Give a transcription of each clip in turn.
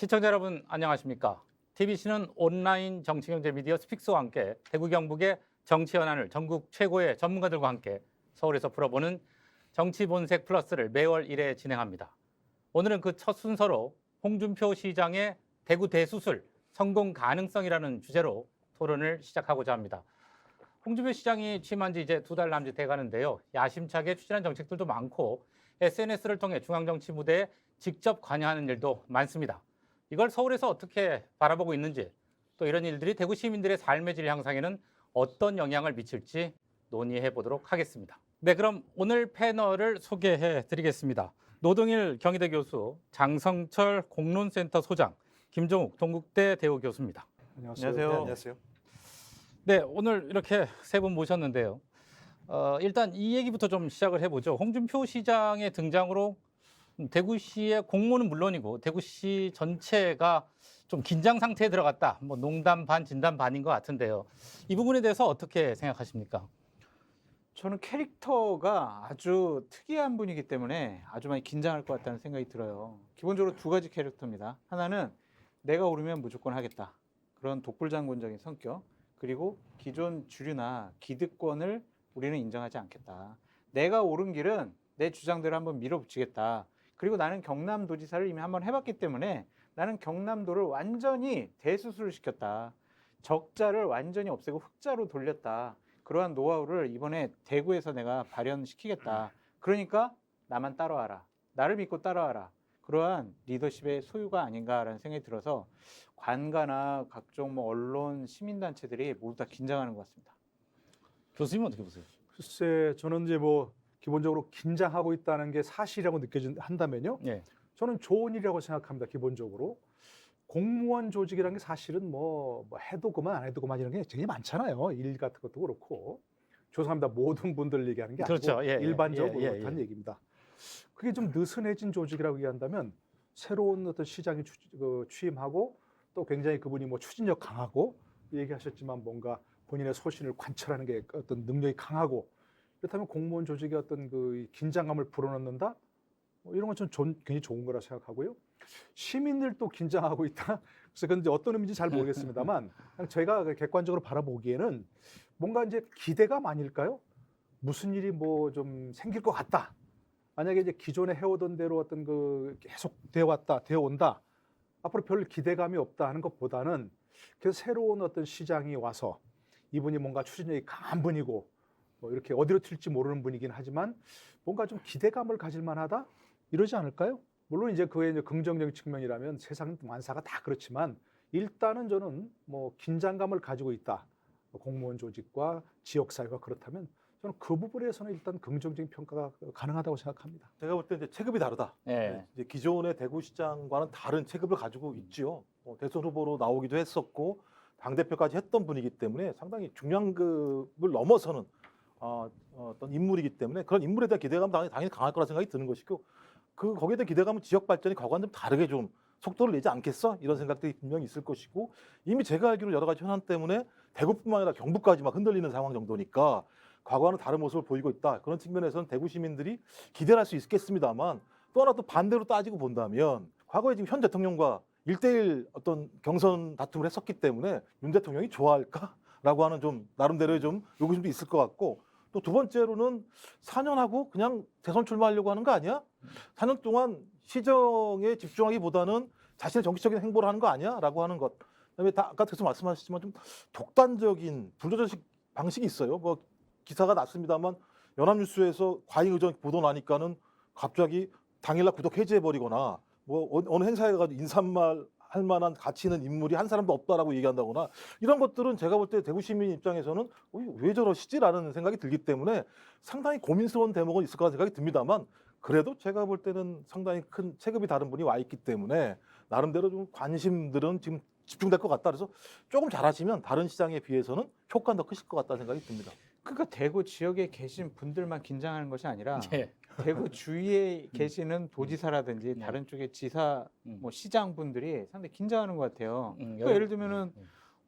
시청자 여러분 안녕하십니까? TBC는 온라인 정치경제 미디어 스픽스와 함께 대구 경북의 정치 현안을 전국 최고의 전문가들과 함께 서울에서 풀어보는 정치 본색 플러스를 매월 1회 진행합니다. 오늘은 그 첫 순서로 홍준표 시장의 대구 대수술 성공 가능성이라는 주제로 토론을 시작하고자 합니다. 홍준표 시장이 취임한 지 이제 2달 남짓 돼가는데요. 야심차게 추진한 정책들도 많고 SNS를 통해 중앙정치 무대에 직접 관여하는 일도 많습니다. 이걸 서울에서 어떻게 바라보고 있는지, 또 이런 일들이 대구 시민들의 삶의 질 향상에는 어떤 영향을 미칠지 논의해 보도록 하겠습니다. 네, 그럼 오늘 패널을 소개해 드리겠습니다. 노동일 경희대 교수, 장성철 공론센터 소장, 김종욱 동국대 대우 교수입니다. 안녕하세요. 안녕하세요. 네, 안녕하세요. 네, 오늘 이렇게 세 분 모셨는데요. 일단 이 얘기부터 좀 시작을 해보죠. 홍준표 시장의 등장으로 대구시의 공무는 물론이고 대구시 전체가 좀 긴장 상태에 들어갔다. 뭐 농담 반 진담 반인 것 같은데요. 이 부분에 대해서 어떻게 생각하십니까? 저는 캐릭터가 아주 특이한 분이기 때문에 아주 많이 긴장할 것 같다는 생각이 들어요. 기본적으로 두 가지 캐릭터입니다. 하나는 내가 오르면 무조건 하겠다. 그런 독불장군적인 성격. 그리고 기존 주류나 기득권을 우리는 인정하지 않겠다. 내가 오른 길은 내 주장대로 한번 밀어붙이겠다. 그리고 나는 경남도지사를 이미 한번 해봤기 때문에 나는 경남도를 완전히 대수술을 시켰다. 적자를 완전히 없애고 흑자로 돌렸다. 그러한 노하우를 이번에 대구에서 내가 발현시키겠다. 그러니까 나만 따라와라. 나를 믿고 따라와라. 그러한 리더십의 소유가 아닌가라는 생각이 들어서 관가나 각종 언론, 시민단체들이 모두 다 긴장하는 것 같습니다. 교수님은 어떻게 보세요? 글쎄, 저는 이제 뭐 기본적으로 긴장하고 있다는 게 사실이라고 한다면요. 예. 저는 좋은 일이라고 생각합니다. 기본적으로 공무원 조직이라는 게 사실은 뭐 해도 그만 안 해도 그만 이런 게 굉장히 많잖아요. 일 같은 것도 그렇고. 죄송합니다. 모든 분들 얘기하는 게 아니고 그렇죠. 예, 일반적으로 예, 그렇다는 얘기입니다. 그게 좀 느슨해진 조직이라고 얘기한다면 새로운 어떤 시장이 취임하고 또 굉장히 그분이 뭐 추진력 강하고 얘기하셨지만 뭔가 본인의 소신을 관철하는 게 어떤 능력이 강하고 그렇다면 공무원 조직의 어떤 그 긴장감을 불어넣는다? 이런 건 좀 굉장히 좋은 거라 생각하고요. 시민들도 긴장하고 있다. 그래서 그건 이제 어떤 의미인지 잘 모르겠습니다만 그냥 제가 객관적으로 바라보기에는 뭔가 이제 기대감 아닐까요? 무슨 일이 뭐 좀 생길 것 같다. 만약에 이제 기존에 해오던 대로 어떤 그 계속 되어 온다. 앞으로 별 기대감이 없다 하는 것보다는 그래서 새로운 어떤 시장이 와서 이분이 뭔가 추진력이 강한 분이고 뭐 이렇게 어디로 튈지 모르는 분이긴 하지만 뭔가 좀 기대감을 가질 만하다 이러지 않을까요? 물론 이제 그의 이제 긍정적인 측면이라면 세상 만사가 다 그렇지만 일단은 저는 뭐 긴장감을 가지고 있다. 공무원 조직과 지역 사회가 그렇다면 저는 그 부분에서는 일단 긍정적인 평가가 가능하다고 생각합니다. 제가 볼 때 이제 체급이 다르다. 예. 이제 기존의 대구시장과는 다른 체급을 가지고 있지요. 대선 후보로 나오기도 했었고 당대표까지 했던 분이기 때문에 상당히 중량급을 넘어서는 어떤 인물이기 때문에 그런 인물에 대한 기대감은 당연히 강할 거라 생각이 드는 것이고 거기에 대한 기대감은 지역 발전이 과거와는 좀 다르게 좀 속도를 내지 않겠어? 이런 생각들이 분명히 있을 것이고 이미 제가 알기로 여러 가지 현안 때문에 대구뿐만 아니라 경북까지 막 흔들리는 상황 정도니까 과거와는 다른 모습을 보이고 있다. 그런 측면에서는 대구 시민들이 기대를 할 수 있겠습니다만 또 하나 또 반대로 따지고 본다면 과거에 지금 현 대통령과 1대1 어떤 경선 다툼을 했었기 때문에 윤 대통령이 좋아할까라고 하는 좀 나름대로의 좀 의구심도 있을 것 같고 또 두 번째로는 4년 하고 그냥 대선 출마하려고 하는 거 아니야? 4년 동안 시정에 집중하기보다는 자신의 정치적인 행보를 하는 거 아니야? 라고 하는 것. 그다음에 아까 계속 말씀하셨지만 좀 독단적인 불도저식 방식이 있어요. 뭐 기사가 났습니다만 연합뉴스에서 과잉 의전 보도 나니까는 갑자기 당일날 구독 해제해버리거나 뭐 어느 행사에 가가지고 인사말 할 만한 가치 있는 인물이 한 사람도 없다라고 얘기한다거나 이런 것들은 제가 볼 때 대구 시민 입장에서는 왜 저러시지라는 생각이 들기 때문에 상당히 고민스러운 대목은 있을 거라는 생각이 듭니다만 그래도 제가 볼 때는 상당히 큰 체급이 다른 분이 와 있기 때문에 나름대로 좀 관심들은 지금 집중될 것 같다. 그래서 조금 잘하시면 다른 시장에 비해서는 효과는 더 크실 것 같다는 생각이 듭니다. 그러니까 대구 지역에 계신 분들만 긴장하는 것이 아니라 예. 대구 주위에 계시는 도지사라든지 다른 쪽의 지사, 뭐 시장 분들이 상당히 긴장하는 것 같아요. 그러니까 예를 들면은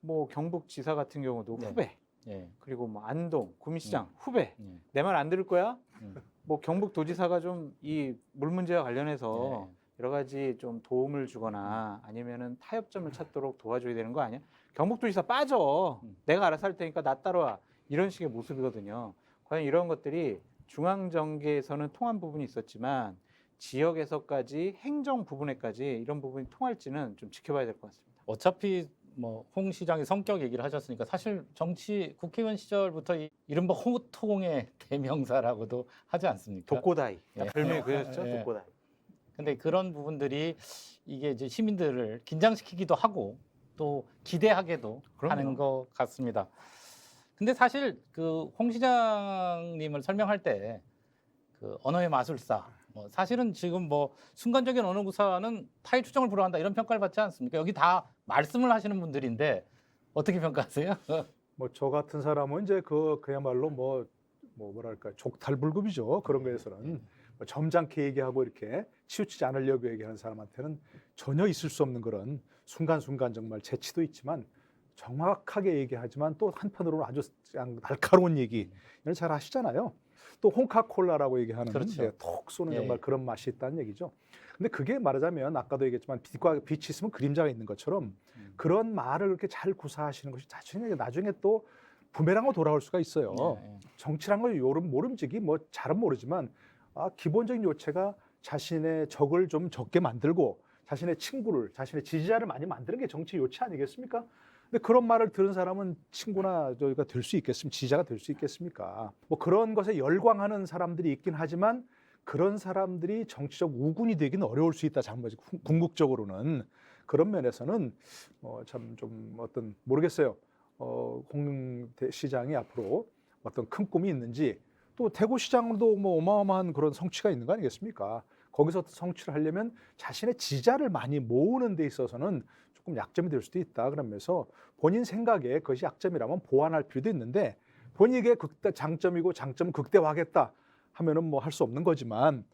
뭐 경북지사 같은 경우도 네. 후배, 예. 그리고 뭐 안동 구미시장 후배, 예. 내 말 안 들을 거야? 뭐 경북도지사가 좀 이 물 문제와 관련해서 여러 가지 좀 도움을 주거나 아니면은 타협점을 찾도록 도와줘야 되는 거 아니야? 경북도지사 빠져. 내가 알아서 할 테니까 나 따라와. 이런 식의 모습이거든요. 과연 이런 것들이 중앙정계에서는 통한 부분이 있었지만 지역에서까지 행정 부분에까지 이런 부분이 통할지는 좀 지켜봐야 될 것 같습니다. 어차피 뭐 홍 시장의 성격 얘기를 하셨으니까 사실 정치 국회의원 시절부터 이른바 호통의 대명사라고도 하지 않습니까? 독고다이. 예. 별명이 그였죠. 예. 독고다이. 근데 그런 부분들이 이게 이제 시민들을 긴장시키기도 하고 또 기대하게도 그럼요. 하는 것 같습니다. 근데 사실 그 홍 시장님을 설명할 때 그 언어의 마술사, 뭐 사실은 지금 뭐 순간적인 언어 구사는 타의 추정을 불허한다 이런 평가를 받지 않습니까? 여기 다 말씀을 하시는 분들인데 어떻게 평가하세요? 뭐 저 같은 사람은 이제 그야말로 뭐랄까 족탈불급이죠. 그런 거에서는 뭐 점잖게 얘기하고 이렇게 치우치지 않으려고 얘기하는 사람한테는 전혀 있을 수 없는 그런 순간순간 정말 재치도 있지만 정확하게 얘기하지만 또 한편으로는 아주 그냥 날카로운 얘기 이런 잘 하시잖아요. 또 홍카콜라라고 얘기하는 그렇죠. 네, 톡 쏘는 예. 정말 그런 맛이 있다는 얘기죠. 근데 그게 말하자면 아까도 얘기했지만 빛이 있으면 그림자가 있는 것처럼 그런 말을 그렇게 잘 구사하시는 것이 나중에 또 부메랑으로 돌아올 수가 있어요. 예. 정치란 건 모름지기 뭐 잘은 모르지만 기본적인 요체가 자신의 적을 좀 적게 만들고 자신의 친구를 자신의 지지자를 많이 만드는 게 정치 요체 아니겠습니까? 근데 그런 말을 들은 사람은 친구나 저희가 될 수 있겠습니까? 지지자가 될 수 있겠습니까? 뭐 그런 것에 열광하는 사람들이 있긴 하지만 그런 사람들이 정치적 우군이 되기는 어려울 수 있다. 궁극적으로는 그런 면에서는 참 좀 모르겠어요. 홍 시장이 앞으로 어떤 큰 꿈이 있는지 또 대구시장도 뭐 어마어마한 그런 성취가 있는 거 아니겠습니까? 거기서 성취를 하려면 자신의 지지자를 많이 모으는 데 있어서는 조금 약점이 될 수도 있다. 그러면서 본인 생각에 그것이 약점이라면 보완할 필요도 있는데 본인에게 장점이고 장점은 극대화하겠다 하면은 뭐 할 수 없는 거지만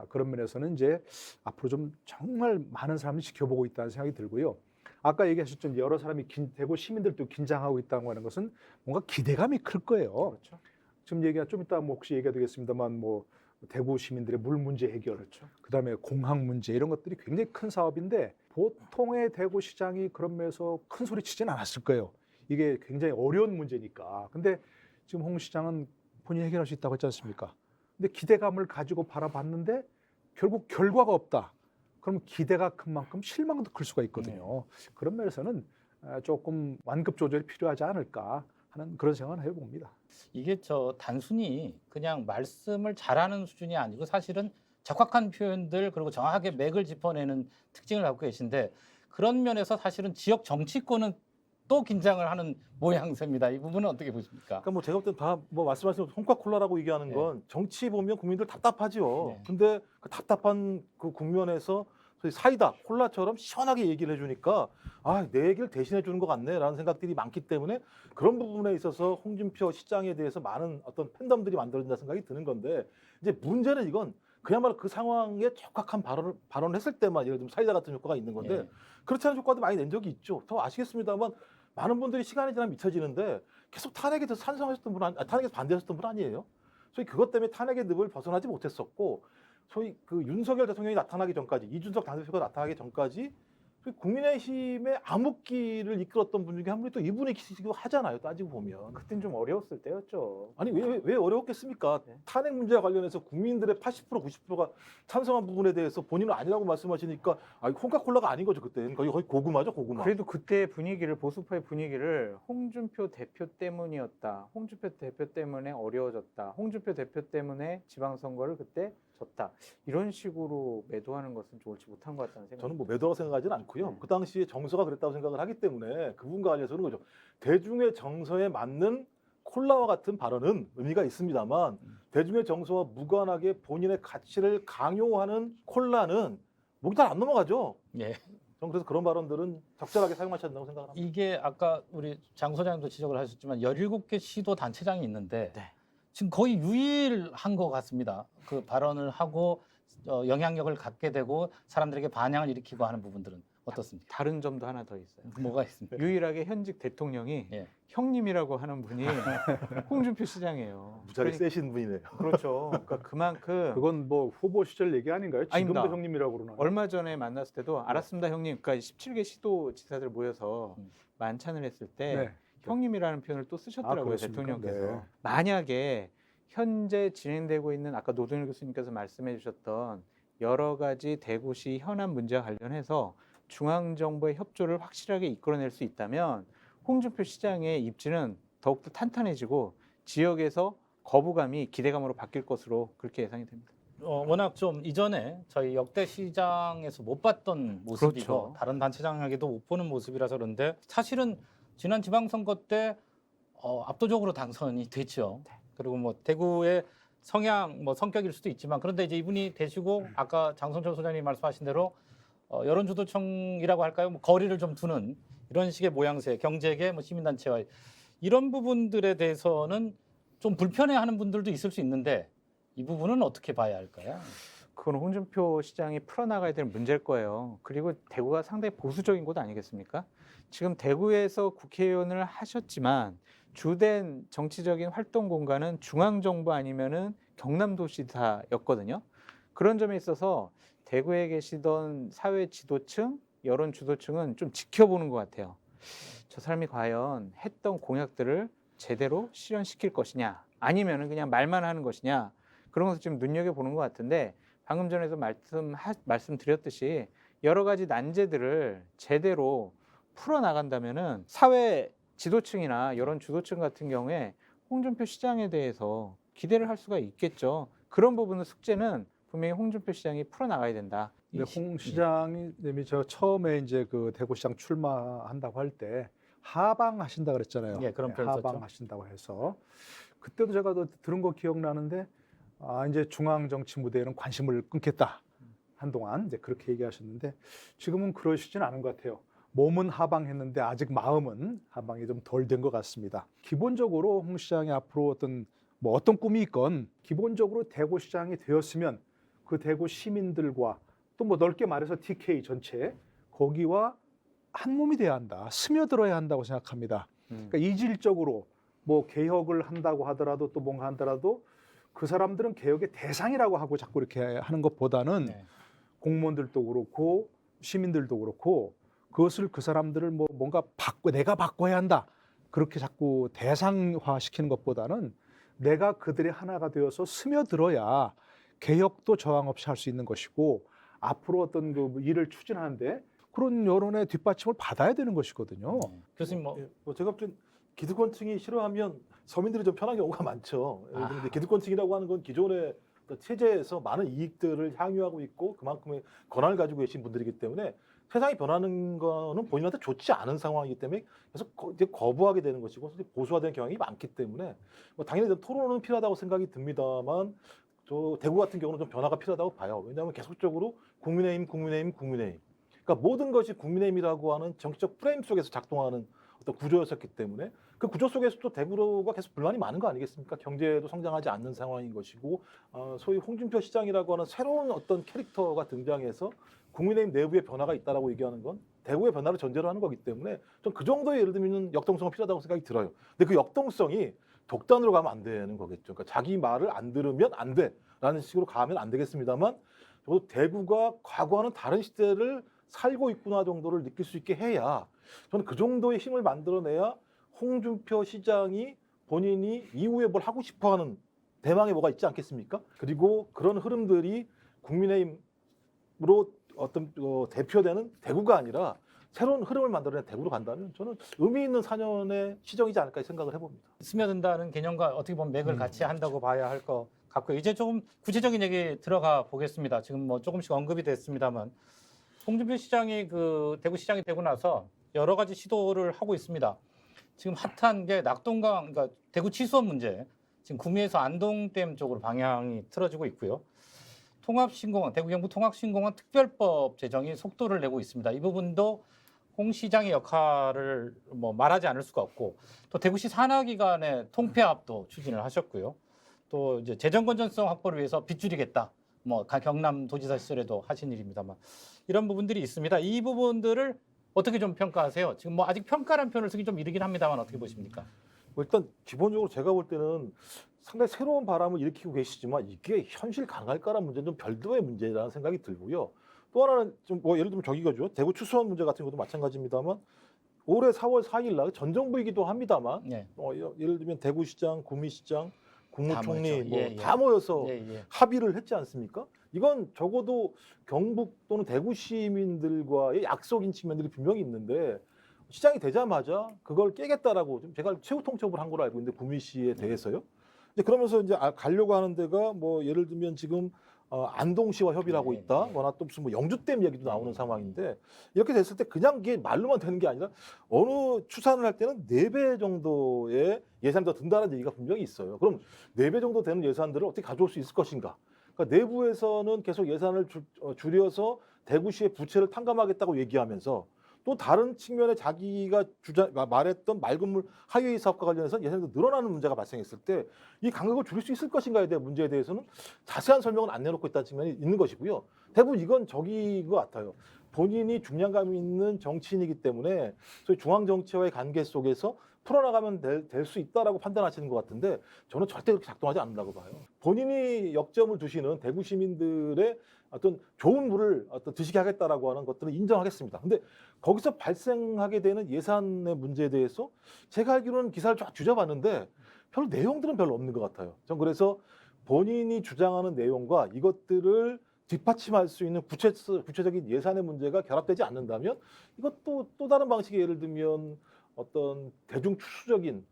그런 면에서는 이제 앞으로 좀 정말 많은 사람이 지켜보고 있다는 생각이 들고요. 아까 얘기하셨죠. 여러 사람이 대구 시민들도 긴장하고 있다고 하는 것은 뭔가 기대감이 클 거예요. 그렇죠. 지금 좀 이따 뭐 혹시 얘기가 되겠습니다만 뭐 대구 시민들의 물 문제 해결, 그렇죠. 그다음에 공항 문제 이런 것들이 굉장히 큰 사업인데 보통의 대구시장이 그런 면에서 큰 소리 치진 않았을 거예요. 이게 굉장히 어려운 문제니까. 근데 지금 홍 시장은 본인이 해결할 수 있다고 했지 않습니까? 근데 기대감을 가지고 바라봤는데 결국 결과가 없다. 그럼 기대가 큰 만큼 실망도 클 수가 있거든요. 그런 면에서는 조금 완급 조절이 필요하지 않을까 하는 그런 생각을 해봅니다. 이게 단순히 그냥 말씀을 잘하는 수준이 아니고 사실은 적확한 표현들 그리고 정확하게 맥을 짚어내는 특징을 갖고 계신데 그런 면에서 사실은 지역 정치권은 또 긴장을 하는 모양새입니다. 이 부분은 어떻게 보십니까? 그러니까 뭐 제가 볼 때 다 뭐 말씀하신 홍카콜라라고 얘기하는 건 정치 보면 국민들 답답하죠. 네. 근데 그 답답한 그 국면에서 소위 사이다, 콜라처럼 시원하게 얘기를 해주니까 내 얘기를 대신해 주는 것 같네라는 생각들이 많기 때문에 그런 부분에 있어서 홍준표 시장에 대해서 많은 어떤 팬덤들이 만들어진다 생각이 드는 건데 이제 문제는 이건 그야말로 그 상황에 적확한 발언을 했을 때만 예를 들면 사이다 같은 효과가 있는 건데 예. 그렇지 않은 효과도 많이 낸 적이 있죠. 더 아시겠습니다만 많은 분들이 시간이 지나면 잊혀지는데 계속 탄핵에 대해서 찬성하셨던 분 탄핵에 반대하셨던 분 아니에요? 소위 그것 때문에 탄핵의 늪을 벗어나지 못했었고 소위 그 윤석열 대통령이 나타나기 전까지 이준석 당대표가 나타나기 전까지 국민의힘의 암흑기를 이끌었던 분 중에 한 분이 또 이분이 계시기도 하잖아요. 따지고 보면. 그땐 좀 어려웠을 때였죠. 아니 왜 어려웠겠습니까? 네. 탄핵 문제와 관련해서 국민들의 80% 90%가 찬성한 부분에 대해서 본인은 아니라고 말씀하시니까 홍카콜라가 아닌 거죠 그때는 거의 고구마죠 고구마. 그래도 그때 분위기를 보수파의 분위기를 홍준표 대표 때문이었다. 홍준표 대표 때문에 어려워졌다. 홍준표 대표 때문에 지방선거를 그때 졌다. 이런 식으로 매도하는 것은 좀 옳지 못한 것 같다는 생각이 저는 뭐 매도라고 생각하지는 않고요. 네. 그 당시에 정서가 그랬다고 생각을 하기 때문에 그분과 관련해서는 거죠. 대중의 정서에 맞는 콜라와 같은 발언은 의미가 있습니다만 대중의 정서와 무관하게 본인의 가치를 강요하는 콜라는 목이 잘 안 넘어가죠. 예. 저는 그래서 그런 발언들은 적절하게 사용하셔야 된다고 생각을 합니다. 이게 아까 우리 장 소장님도 지적을 하셨지만 17개 시도 단체장이 있는데 네. 지금 거의 유일한 것 같습니다. 그 발언을 하고 영향력을 갖게 되고 사람들에게 반향을 일으키고 하는 부분들은 어떻습니까? 다른 점도 하나 더 있어요. 뭐가 있습니까? 유일하게 현직 대통령이 예. 형님이라고 하는 분이 홍준표 시장이에요. 무지하게 세신 분이네요. 그렇죠. 그러니까 그만큼 그건 뭐 후보 시절 얘기 아닌가요? 지금도 아닙니다. 형님이라고 그러나요? 얼마 전에 만났을 때도 알았습니다 형님. 그러니까 17개 시도 지사들 모여서 만찬을 했을 때 네. 형님이라는 표현을 또 쓰셨더라고요. 그렇습니까? 대통령께서. 네. 만약에 현재 진행되고 있는 아까 노동일 교수님께서 말씀해 주셨던 여러 가지 대구시 현안 문제와 관련해서 중앙정부의 협조를 확실하게 이끌어낼 수 있다면 홍준표 시장의 입지는 더욱더 탄탄해지고 지역에서 거부감이 기대감으로 바뀔 것으로 그렇게 예상이 됩니다. 워낙 좀 이전에 저희 역대 시장에서 못 봤던 모습이고 그렇죠. 다른 단체장에게도 못 보는 모습이라서 그런데 사실은 지난 지방선거 때 압도적으로 당선이 됐죠. 그리고 뭐 대구의 성향, 뭐 성격일 수도 있지만 그런데 이제 이분이 되시고 아까 장성철 소장님이 말씀하신 대로 여론주도청이라고 할까요? 뭐 거리를 좀 두는 이런 식의 모양새, 경제계, 뭐 시민단체와 이런 부분들에 대해서는 좀 불편해하는 분들도 있을 수 있는데 이 부분은 어떻게 봐야 할까요? 그건 홍준표 시장이 풀어나가야 될 문제일 거예요. 그리고 대구가 상당히 보수적인 곳 아니겠습니까? 지금 대구에서 국회의원을 하셨지만 주된 정치적인 활동 공간은 중앙정부 아니면은 경남도지사였거든요. 그런 점에 있어서 대구에 계시던 사회 지도층, 여론 주도층은 좀 지켜보는 것 같아요. 저 사람이 과연 했던 공약들을 제대로 실현시킬 것이냐, 아니면은 그냥 말만 하는 것이냐, 그런 것을 지금 눈여겨보는 것 같은데 방금 전에도 말씀드렸듯이 여러 가지 난제들을 제대로 풀어나간다면은 사회 지도층이나 여론 주도층 같은 경우에 홍준표 시장에 대해서 기대를 할 수가 있겠죠. 그런 부분의 숙제는 분명히 홍준표 시장이 풀어나가야 된다. 근데 홍 시장이 저 처음에 이제 그 대구시장 출마한다고 할 때 하방하신다 그랬잖아요. 예, 그런 표현 썼죠. 하방하신다고 해서 그때도 제가 들은 거 기억나는데 이제 중앙 정치 무대에는 관심을 끊겠다 한동안 이제 그렇게 얘기하셨는데 지금은 그러시진 않은 것 같아요. 몸은 하방했는데 아직 마음은 하방이 좀 덜 된 것 같습니다. 기본적으로 홍 시장이 앞으로 어떤 꿈이 있건 기본적으로 대구시장이 되었으면 그 대구 시민들과 또 뭐 넓게 말해서 TK 전체 거기와 한 몸이 돼야 한다. 스며들어야 한다고 생각합니다. 그러니까 이질적으로 뭐 개혁을 한다고 하더라도 또 뭔가 하더라도 그 사람들은 개혁의 대상이라고 하고 자꾸 이렇게 하는 것보다는 네. 공무원들도 그렇고 시민들도 그렇고 그것을 그 사람들을 뭔가 내가 바꿔야 한다. 그렇게 자꾸 대상화 시키는 것보다는 내가 그들의 하나가 되어서 스며들어야 개혁도 저항 없이 할 수 있는 것이고 앞으로 어떤 그 일을 추진하는데 그런 여론의 뒷받침을 받아야 되는 것이거든요. 교수님 뭐 제가 볼 땐 기득권층이 싫어하면 서민들이 좀 편한 경우가 많죠. 예를 들면 이제 기득권층이라고 하는 건 기존의 어떤 체제에서 많은 이익들을 향유하고 있고 그만큼의 권한을 가지고 계신 분들이기 때문에 세상이 변하는 거는 본인한테 좋지 않은 상황이기 때문에 계속 이제 거부하게 되는 것이고 보수화되는 경향이 많기 때문에 뭐 당연히 토론은 필요하다고 생각이 듭니다만 저 대구 같은 경우는 좀 변화가 필요하다고 봐요. 왜냐하면 계속적으로 국민의힘. 그러니까 모든 것이 국민의힘이라고 하는 정치적 프레임 속에서 작동하는 어떤 구조였었기 때문에 그 구조 속에서도 대구가 계속 불만이 많은 거 아니겠습니까? 경제도 성장하지 않는 상황인 것이고 소위 홍준표 시장이라고 하는 새로운 어떤 캐릭터가 등장해서 국민의힘 내부의 변화가 있다라고 얘기하는 건 대구의 변화를 전제로 하는 거기 때문에 좀 그 정도의 예를 들면 역동성은 필요하다고 생각이 들어요. 근데 그 역동성이 독단으로 가면 안 되는 거겠죠. 그러니까 자기 말을 안 들으면 안 돼라는 식으로 가면 안 되겠습니다만 적어도 대구가 과거와는 다른 시대를 살고 있구나 정도를 느낄 수 있게 해야 저는 그 정도의 힘을 만들어내야 홍준표 시장이 본인이 이후에 뭘 하고 싶어하는 대망의 뭐가 있지 않겠습니까? 그리고 그런 흐름들이 국민의힘으로 어떤 대표되는 대구가 아니라 새로운 흐름을 만들어낸 대구로 간다면 저는 의미 있는 4년의 시정이지 않을까 생각을 해봅니다. 스며든다는 개념과 어떻게 보면 맥을 같이 한다고 봐야 할 것 같고요. 이제 조금 구체적인 얘기 들어가 보겠습니다. 지금 뭐 조금씩 언급이 됐습니다만 홍준표 시장이 그 대구시장이 되고 나서 여러 가지 시도를 하고 있습니다. 지금 핫한 게 낙동강, 그러니까 대구 취수원 문제. 지금 구미에서 안동댐 쪽으로 방향이 틀어지고 있고요. 통합신공항, 대구경부 통합신공항 특별법 제정이 속도를 내고 있습니다. 이 부분도 홍 시장의 역할을 뭐 말하지 않을 수가 없고 또 대구시 산하기관의 통폐합도 추진을 하셨고요. 또 이제 재정 건전성 확보를 위해서 빗줄이겠다. 뭐 경남도지사 시절에도 하신 일입니다만 이런 부분들이 있습니다. 이 부분들을 어떻게 좀 평가하세요? 지금 뭐 아직 평가란 표현을 쓰기 좀 이르긴 합니다만 어떻게 보십니까? 뭐 일단 기본적으로 제가 볼 때는 상당히 새로운 바람을 일으키고 계시지만 이게 현실 가능할까라는 문제는 좀 별도의 문제라는 생각이 들고요. 또 하나는 좀 뭐 예를 들면 저기가죠. 대구 추수원 문제 같은 것도 마찬가지입니다만 올해 4월 4일 날 전 정부이기도 합니다만 네. 예를 들면 대구시장, 구미시장, 국무총리 모였죠. 뭐 예, 예. 다 모여서 예, 예. 합의를 했지 않습니까? 이건 적어도 경북 또는 대구 시민들과의 약속인 측면들이 분명히 있는데 시장이 되자마자 그걸 깨겠다라고 좀 제가 최후 통첩을 한 걸로 알고 있는데 구미시에 대해서요. 이제 그러면서 이제 가려고 하는 데가 뭐 예를 들면 지금 안동시와 협의를 하고 네, 있다. 네. 뭐나 또 무슨 뭐 영주댐 얘기도 나오는 상황인데 이렇게 됐을 때 그냥 이게 말로만 되는 게 아니라 어느 추산을 할 때는 4배 정도의 예산이 더 든다는 얘기가 분명히 있어요. 그럼 4배 정도 되는 예산들을 어떻게 가져올 수 있을 것인가? 그러니까 내부에서는 계속 예산을 줄여서 대구시의 부채를 탕감하겠다고 얘기하면서 또 다른 측면에 자기가 말했던 맑은물 하이웨이 사업과 관련해서 예산이 늘어나는 문제가 발생했을 때 이 간격을 줄일 수 있을 것인가에 대한 문제에 대해서는 자세한 설명은 안 내놓고 있다는 측면이 있는 것이고요. 대부분 이건 저기인 것 같아요. 본인이 중량감 있는 정치인이기 때문에 소위 중앙 정치와의 관계 속에서 풀어나가면 될 수 있다라고 판단하시는 것 같은데 저는 절대 그렇게 작동하지 않는다고 봐요. 본인이 역점을 두시는 대구 시민들의 어떤 좋은 물을 드시게 하겠다라고 하는 것들은 인정하겠습니다. 근데 거기서 발생하게 되는 예산의 문제에 대해서 제가 알기로는 기사를 쫙 뒤져봤는데 별로 내용들은 별로 없는 것 같아요. 전 그래서 본인이 주장하는 내용과 이것들을 뒷받침할 수 있는 구체적인 예산의 문제가 결합되지 않는다면 이것도 또 다른 방식의 예를 들면 어떤 대중 추수적인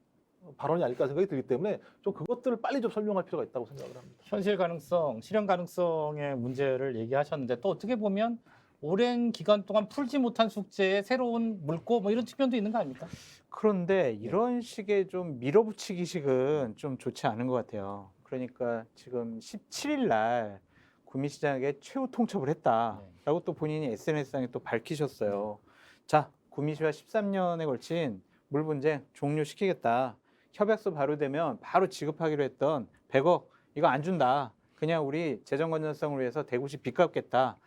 발언이 아닐까 생각이 들기 때문에 좀 그것들을 빨리 좀 설명할 필요가 있다고 생각을 합니다. 현실 가능성, 실현 가능성의 문제를 얘기하셨는데 또 어떻게 보면 오랜 기간 동안 풀지 못한 숙제에 새로운 물고 뭐 이런 측면도 있는 거 아닙니까? 그런데 이런 식의 좀 밀어붙이기식은 좀 좋지 않은 것 같아요. 그러니까 지금 17일 날 구미시장에 최후 통첩을 했다라고 또 본인이 SNS상에 또 밝히셨어요. 자, 구미시와 13년에 걸친 물 분쟁 종료시키겠다. 협약서 발효되면 바로 지급하기로 했던 100억 이거 안 준다. 그냥 우리 재정 건전성을 위해서 대구시 빚 갚겠다.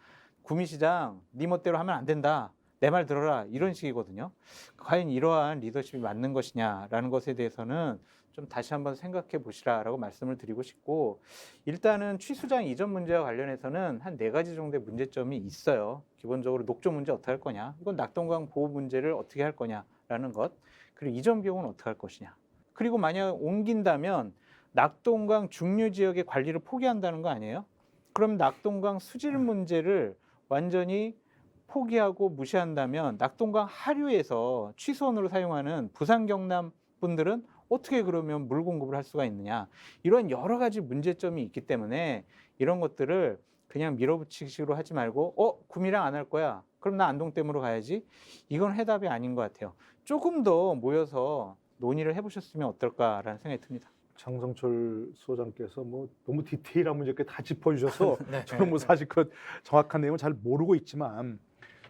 구미시장 네 멋대로 하면 안 된다. 내 말 들어라. 이런 식이거든요. 과연 이러한 리더십이 맞는 것이냐라는 것에 대해서는 좀 다시 한번 생각해 보시라라고 말씀을 드리고 싶고 일단은 취수장 이전 문제와 관련해서는 한 4가지 정도의 문제점이 있어요. 기본적으로 녹조 문제 어떻게 할 거냐. 이건 낙동강 보호 문제를 어떻게 할 거냐라는 것. 그리고 이전 비용은 어떻게 할 것이냐. 그리고 만약 옮긴다면 낙동강 중류 지역의 관리를 포기한다는 거 아니에요? 그럼 낙동강 수질 문제를 완전히 포기하고 무시한다면 낙동강 하류에서 취수원으로 사용하는 부산 경남 분들은 어떻게 그러면 물 공급을 할 수가 있느냐. 이런 여러 가지 문제점이 있기 때문에 이런 것들을 그냥 밀어붙이기식으로 하지 말고 구미랑 안 할 거야. 그럼 나 안동댐으로 가야지. 이건 해답이 아닌 것 같아요. 조금 더 모여서 논의를 해보셨으면 어떨까라는 생각이 듭니다. 장성철 소장께서 뭐 너무 디테일한 문제까지 다 짚어주셔서 네. 저는 뭐 사실 그 정확한 내용을 잘 모르고 있지만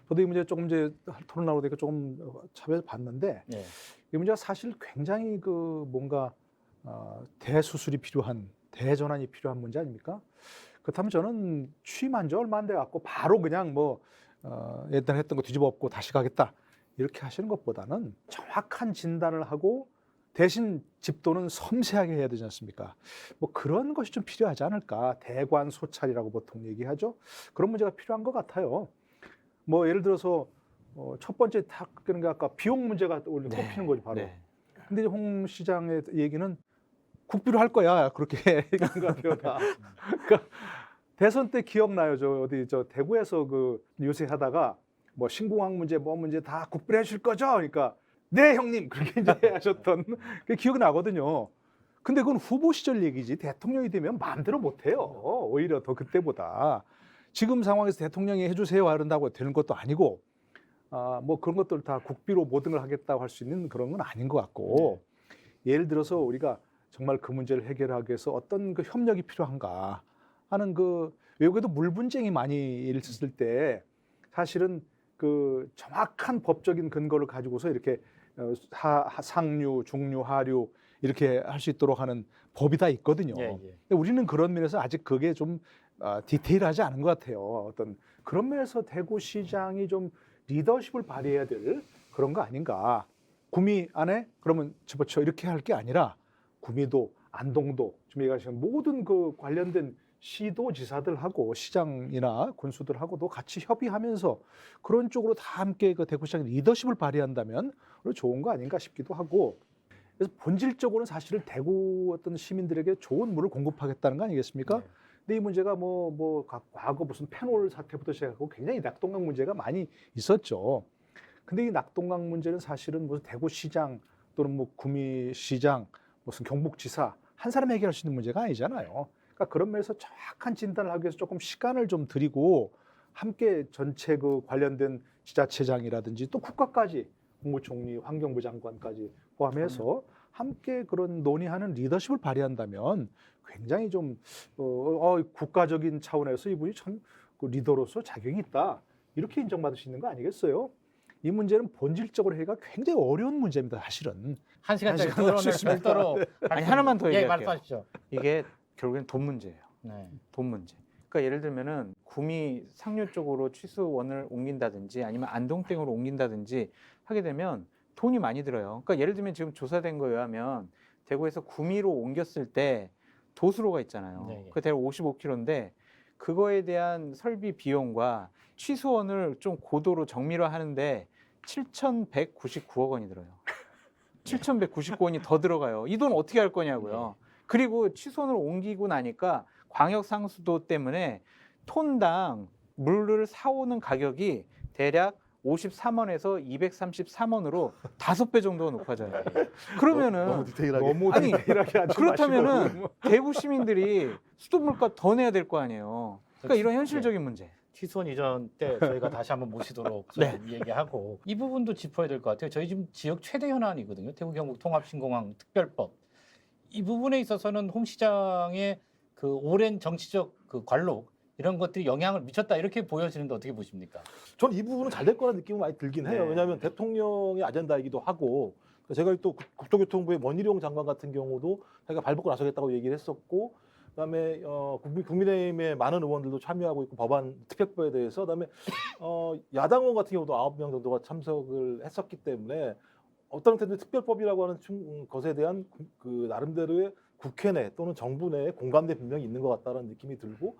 저도 이 문제 조금 이제 토론 나오니까 조금 차별해서 봤는데 네. 이 문제가 사실 굉장히 그 뭔가 대수술이 필요한 대전환이 필요한 문제 아닙니까? 그렇다면 저는 취임한 지 얼마 안 돼 갖고 바로 그냥 뭐 옛날에 했던 거 뒤집어 엎고 다시 가겠다 이렇게 하시는 것보다는 정확한 진단을 하고 대신 집도는 섬세하게 해야 되지 않습니까? 뭐 그런 것이 좀 필요하지 않을까? 대관 소찰이라고 보통 얘기하죠. 그런 문제가 필요한 것 같아요. 뭐 예를 들어서 첫 번째 딱 그런 게 아까 비용 문제가 오늘 꼽히는 거지 바로. 네. 근데 이제 홍 시장의 얘기는 국비로 할 거야 그렇게 얘기한 것 같아요. 다. 그러니까 대선 때 기억나요. 저 대구에서 그 요새 하다가 뭐 신공항 문제 뭐 문제 다 국비로 해줄 거죠. 그러니까 네 형님 그렇게 이제 하셨던 그 기억이 나거든요. 근데 그건 후보 시절 얘기지 대통령이 되면 마음대로 못해요. 오히려 더 그때보다 지금 상황에서 대통령이 해주세요 이런다고 되는 것도 아니고 뭐 그런 것들 다 국비로 모든 걸 하겠다고 할 수 있는 그런 건 아닌 것 같고 예를 들어서 우리가 정말 그 문제를 해결하기 위해서 어떤 그 협력이 필요한가 하는 그 외국에도 물 분쟁이 많이 있을 때 사실은 그 정확한 법적인 근거를 가지고서 이렇게 상류, 중류, 하류 이렇게 할 수 있도록 하는 법이 다 있거든요. 예, 예. 근데 우리는 그런 면에서 아직 그게 좀 디테일하지 않은 것 같아요. 어떤 그런 면에서 대구시장이 좀 리더십을 발휘해야 될 그런 거 아닌가. 구미 안에 그러면 집어쳐 이렇게 할 게 아니라 구미도 안동도 지금 얘기하신 모든 그 관련된 시도지사들하고 시장이나 군수들하고도 같이 협의하면서 그런 쪽으로 다 함께 그 대구시장 리더십을 발휘한다면 좋은 거 아닌가 싶기도 하고. 그래서 본질적으로는 사실은 대구 어떤 시민들에게 좋은 물을 공급하겠다는 거 아니겠습니까? 네. 근데 이 문제가 과거 무슨 페놀 사태부터 시작하고 굉장히 낙동강 문제가 많이 있었죠. 근데 이 낙동강 문제는 사실은 무슨 대구시장 또는 뭐 구미시장 무슨 경북지사 한 사람이 해결할 수 있는 문제가 아니잖아요. 그러니까 그런 면에서 정확한 진단을 하기 위해서 조금 시간을 좀 드리고 함께 전체 그 관련된 지자체장이라든지 또 국가까지 국무총리, 환경부 장관까지 포함해서 함께 그런 논의하는 리더십을 발휘한다면 굉장히 좀 국가적인 차원에서 이분이 참 그 리더로서 자격이 있다 이렇게 인정받을 수 있는 거 아니겠어요? 이 문제는 본질적으로 해가 굉장히 어려운 문제입니다. 사실은. 한 시간짜리 한 시간 토론을 별도로 아니, 하나만 더 예, 얘기할게요. 말씀하십시오. 이게 결국엔 돈 문제예요. 네. 돈 문제. 그러니까 예를 들면은 구미 상류 쪽으로 취수원을 옮긴다든지 아니면 안동땡으로 옮긴다든지 하게 되면 돈이 많이 들어요. 그러니까 예를 들면 지금 조사된 거에 의하면 대구에서 구미로 옮겼을 때 도수로가 있잖아요. 네. 그 대략 55km인데 그거에 대한 설비 비용과 취수원을 좀 고도로 정밀화하는데 7,199억 원이 들어요. 7,199원이 더 들어가요. 이 돈 어떻게 할 거냐고요. 그리고 취수원을 옮기고 나니까 광역 상수도 때문에 톤당 물을 사오는 가격이 대략 53원에서 233원으로 5배 정도가 높아져요. 그러면은 너무 디테일하게. 너무 아니, 디테일하게 하지 그렇다면은 마시고. 대구 시민들이 수돗물값 더 내야 될 거 아니에요. 그러니까 이런 현실적인 문제. 취수원 이전 때 저희가 다시 한번 모시도록 좀 얘기하고 이 부분도 짚어야 될 것 같아요. 저희 지금 지역 최대 현안이거든요. 대구 경북 통합신공항 특별법. 이 부분에 있어서는 홍 시장의 그 오랜 정치적 그 관록 이런 것들이 영향을 미쳤다 이렇게 보여지는데 어떻게 보십니까? 전 이 부분은 잘 될 거라는 느낌이 많이 들긴 해요. 네. 왜냐하면 대통령의 아젠다이기도 하고 제가 또 국토교통부의 원희룡 장관 같은 경우도 자기가 발벗고 나서겠다고 얘기를 했었고 그다음에 국민의힘의 많은 의원들도 참여하고 있고 법안 특별법에 대해서 그다음에 야당 의원 같은 경우도 9명 정도가 참석을 했었기 때문에 어떤 형태든 특별법이라고 하는 것에 대한 그 나름대로의 국회 내 또는 정부 내에 공감대 분명히 있는 것 같다는 느낌이 들고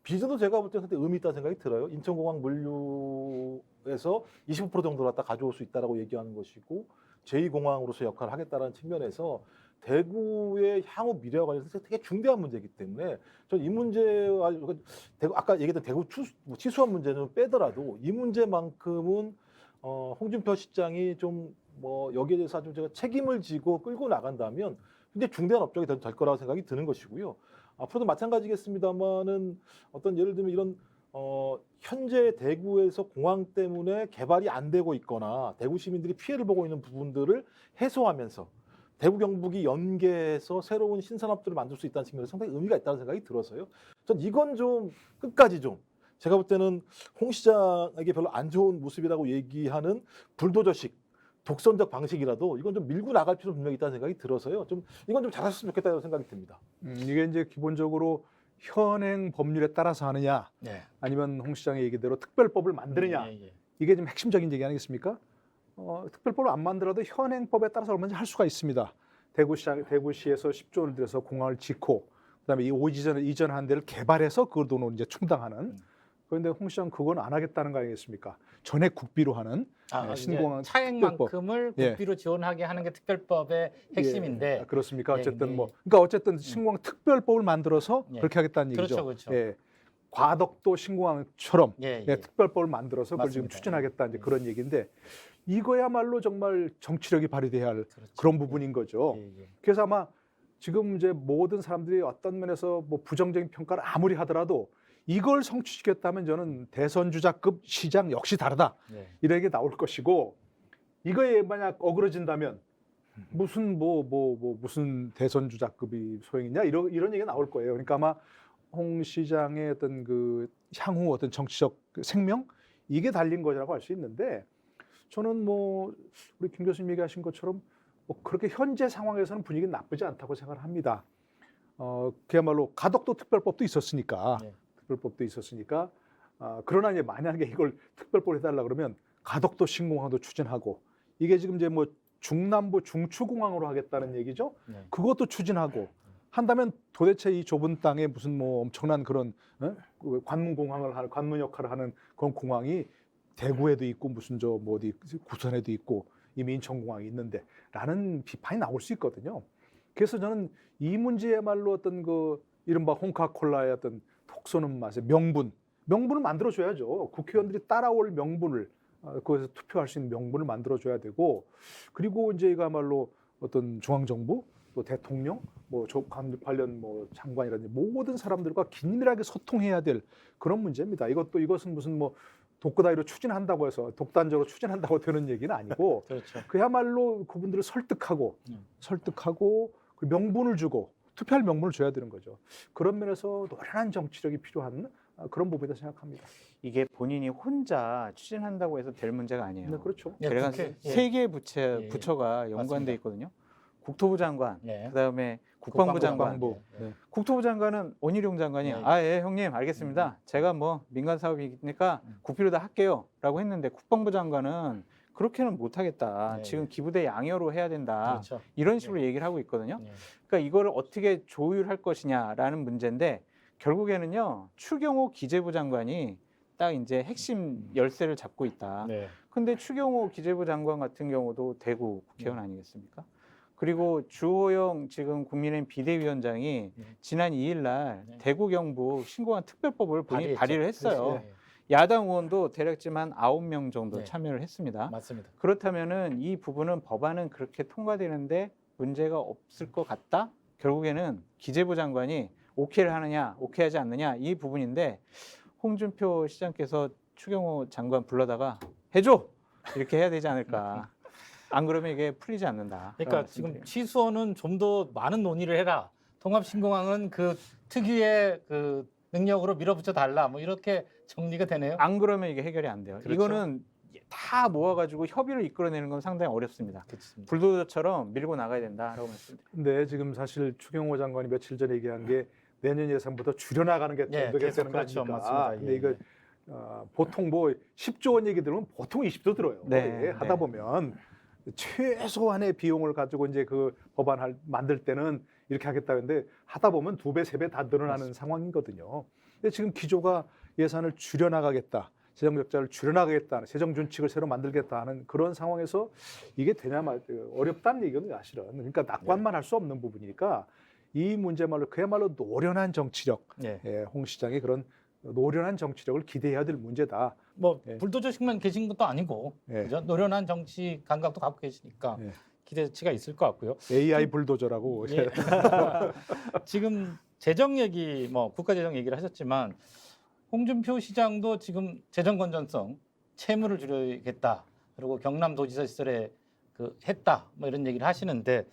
비전도 제가 볼 때 상당히 의미 있다는 생각이 들어요. 인천공항 물류에서 25% 정도를 갖다 가져올 수 있다라고 얘기하는 것이고 제2공항으로서 역할을 하겠다는 측면에서 대구의 향후 미래와 관련해서 되게 중대한 문제이기 때문에 저는 이 문제와 아까 얘기했던 대구 취수원 문제는 빼더라도 이 문제만큼은 홍준표 시장이 좀 여기에 대해서 좀 제가 책임을 지고 끌고 나간다면 굉장히 중대한 업적이 될 거라고 생각이 드는 것이고요. 앞으로도 마찬가지겠습니다만은 어떤 예를 들면 이런 현재 대구에서 공항 때문에 개발이 안 되고 있거나 대구 시민들이 피해를 보고 있는 부분들을 해소하면서 대구 경북이 연계해서 새로운 신산업들을 만들 수 있다는 측면에서 상당히 의미가 있다는 생각이 들어서요. 전 이건 좀 끝까지 좀 제가 볼 때는 홍 시장에게 별로 안 좋은 모습이라고 얘기하는 불도저식 독선적 방식이라도 이건 좀 밀고 나갈 필요 분명히 있다는 생각이 들어서요. 좀 이건 좀 잘하셨으면 좋겠다는 생각이 듭니다. 이게 이제 기본적으로 현행 법률에 따라서 하느냐 네. 아니면 홍 시장의 얘기대로 특별법을 만드느냐 예, 예. 이게 좀 핵심적인 얘기 아니겠습니까? 특별법을 안 만들어도 현행법에 따라서 얼마든지 할 수가 있습니다. 대구시에서 10조 원을 들여서 공항을 짓고 그다음에 이 이전한 데를 개발해서 그 돈을 이제 충당하는. 그런데 홍 시장 그건 안 하겠다는 거 아니겠습니까? 전액 국비로 하는 신공항 차액만큼을 예. 국비로 지원하게 하는 게 특별법의 핵심인데 그렇습니까? 어쨌든 예. 그러니까 어쨌든 신공항 특별법을 만들어서 예. 그렇게 하겠다는 얘기죠. 그렇죠. 예. 과덕도 신공항처럼 예, 예, 특별법을 만들어서 그걸 지금 맞습니다. 추진하겠다 이제 그런 얘기인데 이거야말로 정말 정치력이 발휘돼야 할 그렇죠. 그런 부분인 거죠. 예, 예. 그래서 아마 지금 이제 모든 사람들이 어떤 면에서 뭐 부정적인 평가를 아무리 하더라도 이걸 성취시켰다면 저는 대선 주자급 시장 역시 다르다 예. 이런 게 나올 것이고 이거에 만약 어그러진다면 무슨 무슨 대선 주자급이 소용이냐 이런 얘기가 나올 거예요. 그러니까 아마 홍 시장의 어떤 그 향후 어떤 정치적 생명 이게 달린 거라고 할 수 있는데 저는 우리 김 교수님 얘기하신 것처럼 뭐 그렇게 현재 상황에서는 분위기는 나쁘지 않다고 생각을 합니다. 그야말로 가덕도 특별법도 있었으니까 네. 특별법도 있었으니까 그러나 이제 만약에 이걸 특별법을 해달라 그러면 가덕도 신공항도 추진하고 이게 지금 이제 뭐 중남부 중추공항으로 하겠다는 얘기죠. 네. 그것도 추진하고 한다면 도대체 이 좁은 땅에 무슨 뭐 엄청난 그런 그 관문공항을 하는 관문 역할을 하는 그런 공항이 대구에도 있고 무슨 저 뭐 어디 구천에도 있고 이미 인천공항이 있는데라는 비판이 나올 수 있거든요. 그래서 저는 이 문제야말로 어떤 그 이른바 홍카콜라의 어떤 톡 쏘는 맛의 명분을 만들어줘야죠. 국회의원들이 따라올 명분을 거기서 투표할 수 있는 명분을 만들어줘야 되고 그리고 이제 이거야말로 어떤 중앙정부 또 대통령 뭐 관련 뭐 장관이라든지 모든 사람들과 긴밀하게 소통해야 될 그런 문제입니다. 이것은 무슨 뭐 독고다이로 추진한다고 해서 독단적으로 추진한다고 되는 얘기는 아니고 그렇죠. 그야말로 그분들을 설득하고 그 명분을 주고 투표할 명분을 줘야 되는 거죠. 그런 면에서 노련한 정치력이 필요한 그런 부분이다 생각합니다. 이게 본인이 혼자 추진한다고 해서 될 문제가 아니에요. 네, 그렇죠. 예, 그래서 국회, 예. 세 개의 예. 부처가 맞습니다. 연관돼 있거든요. 국토부 장관, 예. 그다음에 국방부 장관. 국방부. 네. 국토부 장관은 원희룡 장관이 네. 예 형님 알겠습니다. 제가 뭐 민간 사업이니까 국비로 다 할게요라고 했는데 국방부 장관은 그렇게는 못하겠다. 네. 지금 기부대 양여로 해야 된다. 그렇죠. 이런 식으로 얘기를 하고 있거든요. 예. 그러니까 이거를 어떻게 조율할 것이냐라는 문제인데 결국에는요 추경호 기재부 장관이 딱 이제 핵심 열쇠를 잡고 있다. 네. 근데 추경호 기재부 장관 같은 경우도 대구 국회의원 아니겠습니까? 그리고 주호영 지금 국민의힘 비대위원장이 지난 2일 날 네. 대구 경북 신공항 특별법을 본인이 발의했죠. 발의를 했어요. 예. 야당 의원도 대략지만 9명 정도 네. 참여를 했습니다. 맞습니다. 그렇다면은 이 부분은 법안은 그렇게 통과되는데 문제가 없을 것 같다? 결국에는 기재부 장관이 오케이를 하느냐, 오케이하지 않느냐 이 부분인데 홍준표 시장께서 추경호 장관 불러다가 해줘! 이렇게 해야 되지 않을까. 안 그러면 이게 풀리지 않는다. 그러니까 지금 취수원은 좀 더 많은 논의를 해라. 통합신공항은 그 특유의 그 능력으로 밀어붙여 달라. 뭐 이렇게 정리가 되네요. 안 그러면 이게 해결이 안 돼요. 그렇죠. 이거는 다 모아가지고 협의를 이끌어내는 건 상당히 어렵습니다. 그렇습니다. 불도저처럼 밀고 나가야 된다라고 말씀드립니다. 근데 지금 사실 추경호 장관이 며칠 전에 얘기한 게 내년 예산부터 줄여나가는 게 예, 되겠다는 계속 거 그렇죠. 아닙니까? 맞습니다. 근데 예, 이거 보통 뭐 10조 원 얘기 들으면 보통 20조 들어요. 네, 예, 하다 네. 보면 최소한의 비용을 가지고 이제 그 법안 만들 때는 이렇게 하겠다는데 하다 보면 2배, 3배 다 늘어나는 상황이거든요. 근데 지금 기조가 예산을 줄여나가겠다. 재정 적자를 줄여나가겠다. 재정 준칙을 새로 만들겠다 하는 그런 상황에서 이게 되냐 어렵다는 얘기는 사실은. 그러니까 낙관만 할 수 없는 부분이니까 이 문제말로 그야말로 노련한 정치력, 예. 홍 시장의 그런 노련한 정치력을 기대해야 될 문제다. 뭐 예. 불도저식만 계신 것도 아니고 예. 그죠? 노련한 정치 감각도 갖고 계시니까 예. 기대치가 있을 것 같고요. AI 불도저라고. 예. 지금 재정 얘기, 뭐 국가 재정 얘기를 하셨지만 홍준표 시장도 지금 재정 건전성, 채무를 줄여야겠다. 그리고 경남도지사 시절에 그 했다. 뭐 이런 얘기를 하시는데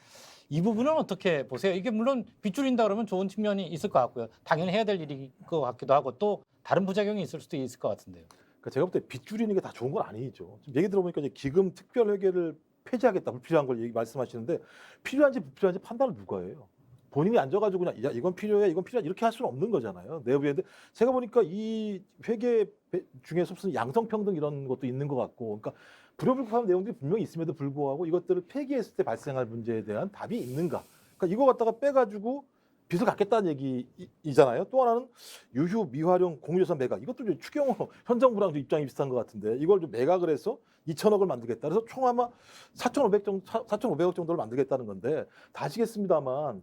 이 부분은 어떻게 보세요? 이게 물론 빗줄인다 그러면 좋은 측면이 있을 것 같고요. 당연히 해야 될 일일 것 같기도 하고 또 다른 부작용이 있을 수도 있을 것 같은데요. 그러니까 제가 볼 때 빗줄이는 게 다 좋은 건 아니죠. 지금 얘기 들어보니까 이제 기금 특별회계를 폐지하겠다, 불필요한 걸 말씀하시는데 필요한지 불필요한지 판단을 누가 해요? 본인이 앉아가지고 그냥 야, 이건 필요해, 이건 필요해 이렇게 할 수는 없는 거잖아요. 내부에. 제가 보니까 이 회계 중에서 무슨 양성평등 이런 것도 있는 것 같고, 그러니까 불효불급한 내용들이 분명히 있음에도 불구하고 이것들을 폐기했을 때 발생할 문제에 대한 답이 있는가? 그러니까 이거 갖다가 빼가지고 빚을 갚겠다는 얘기이잖아요. 또 하나는 유휴 미활용 공유재산 매각. 이것도 이제 추경호 현 정부랑 좀 입장이 비슷한 것 같은데 이걸 좀 매각을 해서 2천억을 만들겠다. 그래서 총 아마 4,500억 정도를 만들겠다는 건데 다 아시겠습니다만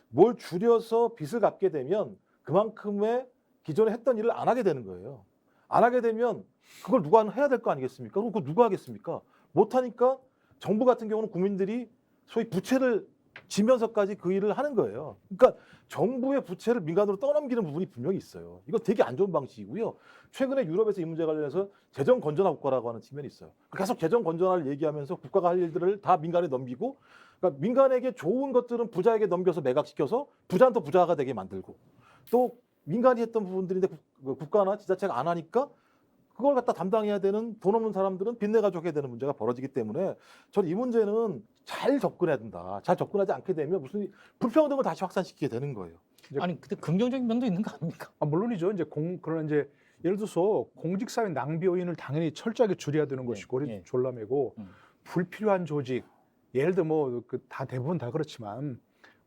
뭘 줄여서 빚을 갚게 되면 그만큼의 기존에 했던 일을 안 하게 되는 거예요. 안 하게 되면 그걸 누가 해야 될 거 아니겠습니까? 그럼 그거 누가 하겠습니까? 못하니까 정부 같은 경우는 국민들이 소위 부채를 지면서까지 그 일을 하는 거예요. 그러니까 정부의 부채를 민간으로 떠넘기는 부분이 분명히 있어요. 이거 되게 안 좋은 방식이고요. 최근에 유럽에서 이 문제 관련해서 재정 건전화 국가라고 하는 측면이 있어요. 계속 재정 건전화를 얘기하면서 국가가 할 일들을 다 민간에 넘기고 그러니까 민간에게 좋은 것들은 부자에게 넘겨서 매각시켜서 부자는 더 부자가 되게 만들고 또 민간이 했던 부분들인데 국가나 지자체가 안 하니까 그걸 갖다 담당해야 되는 돈 없는 사람들은 빚내 가지고 해야 되는 문제가 벌어지기 때문에 저는 이 문제는 잘 접근해야 된다. 잘 접근하지 않게 되면 무슨 불평등을 다시 확산시키게 되는 거예요. 아니 근데 긍정적인 면도 있는 거 아닙니까? 물론이죠. 이제 그러나 이제 예를 들어서 공직사회 낭비 요인을 당연히 철저하게 줄여야 되는 것이고 예. 졸라매고 불필요한 조직 예를 들어 뭐 다 대부분 다 그렇지만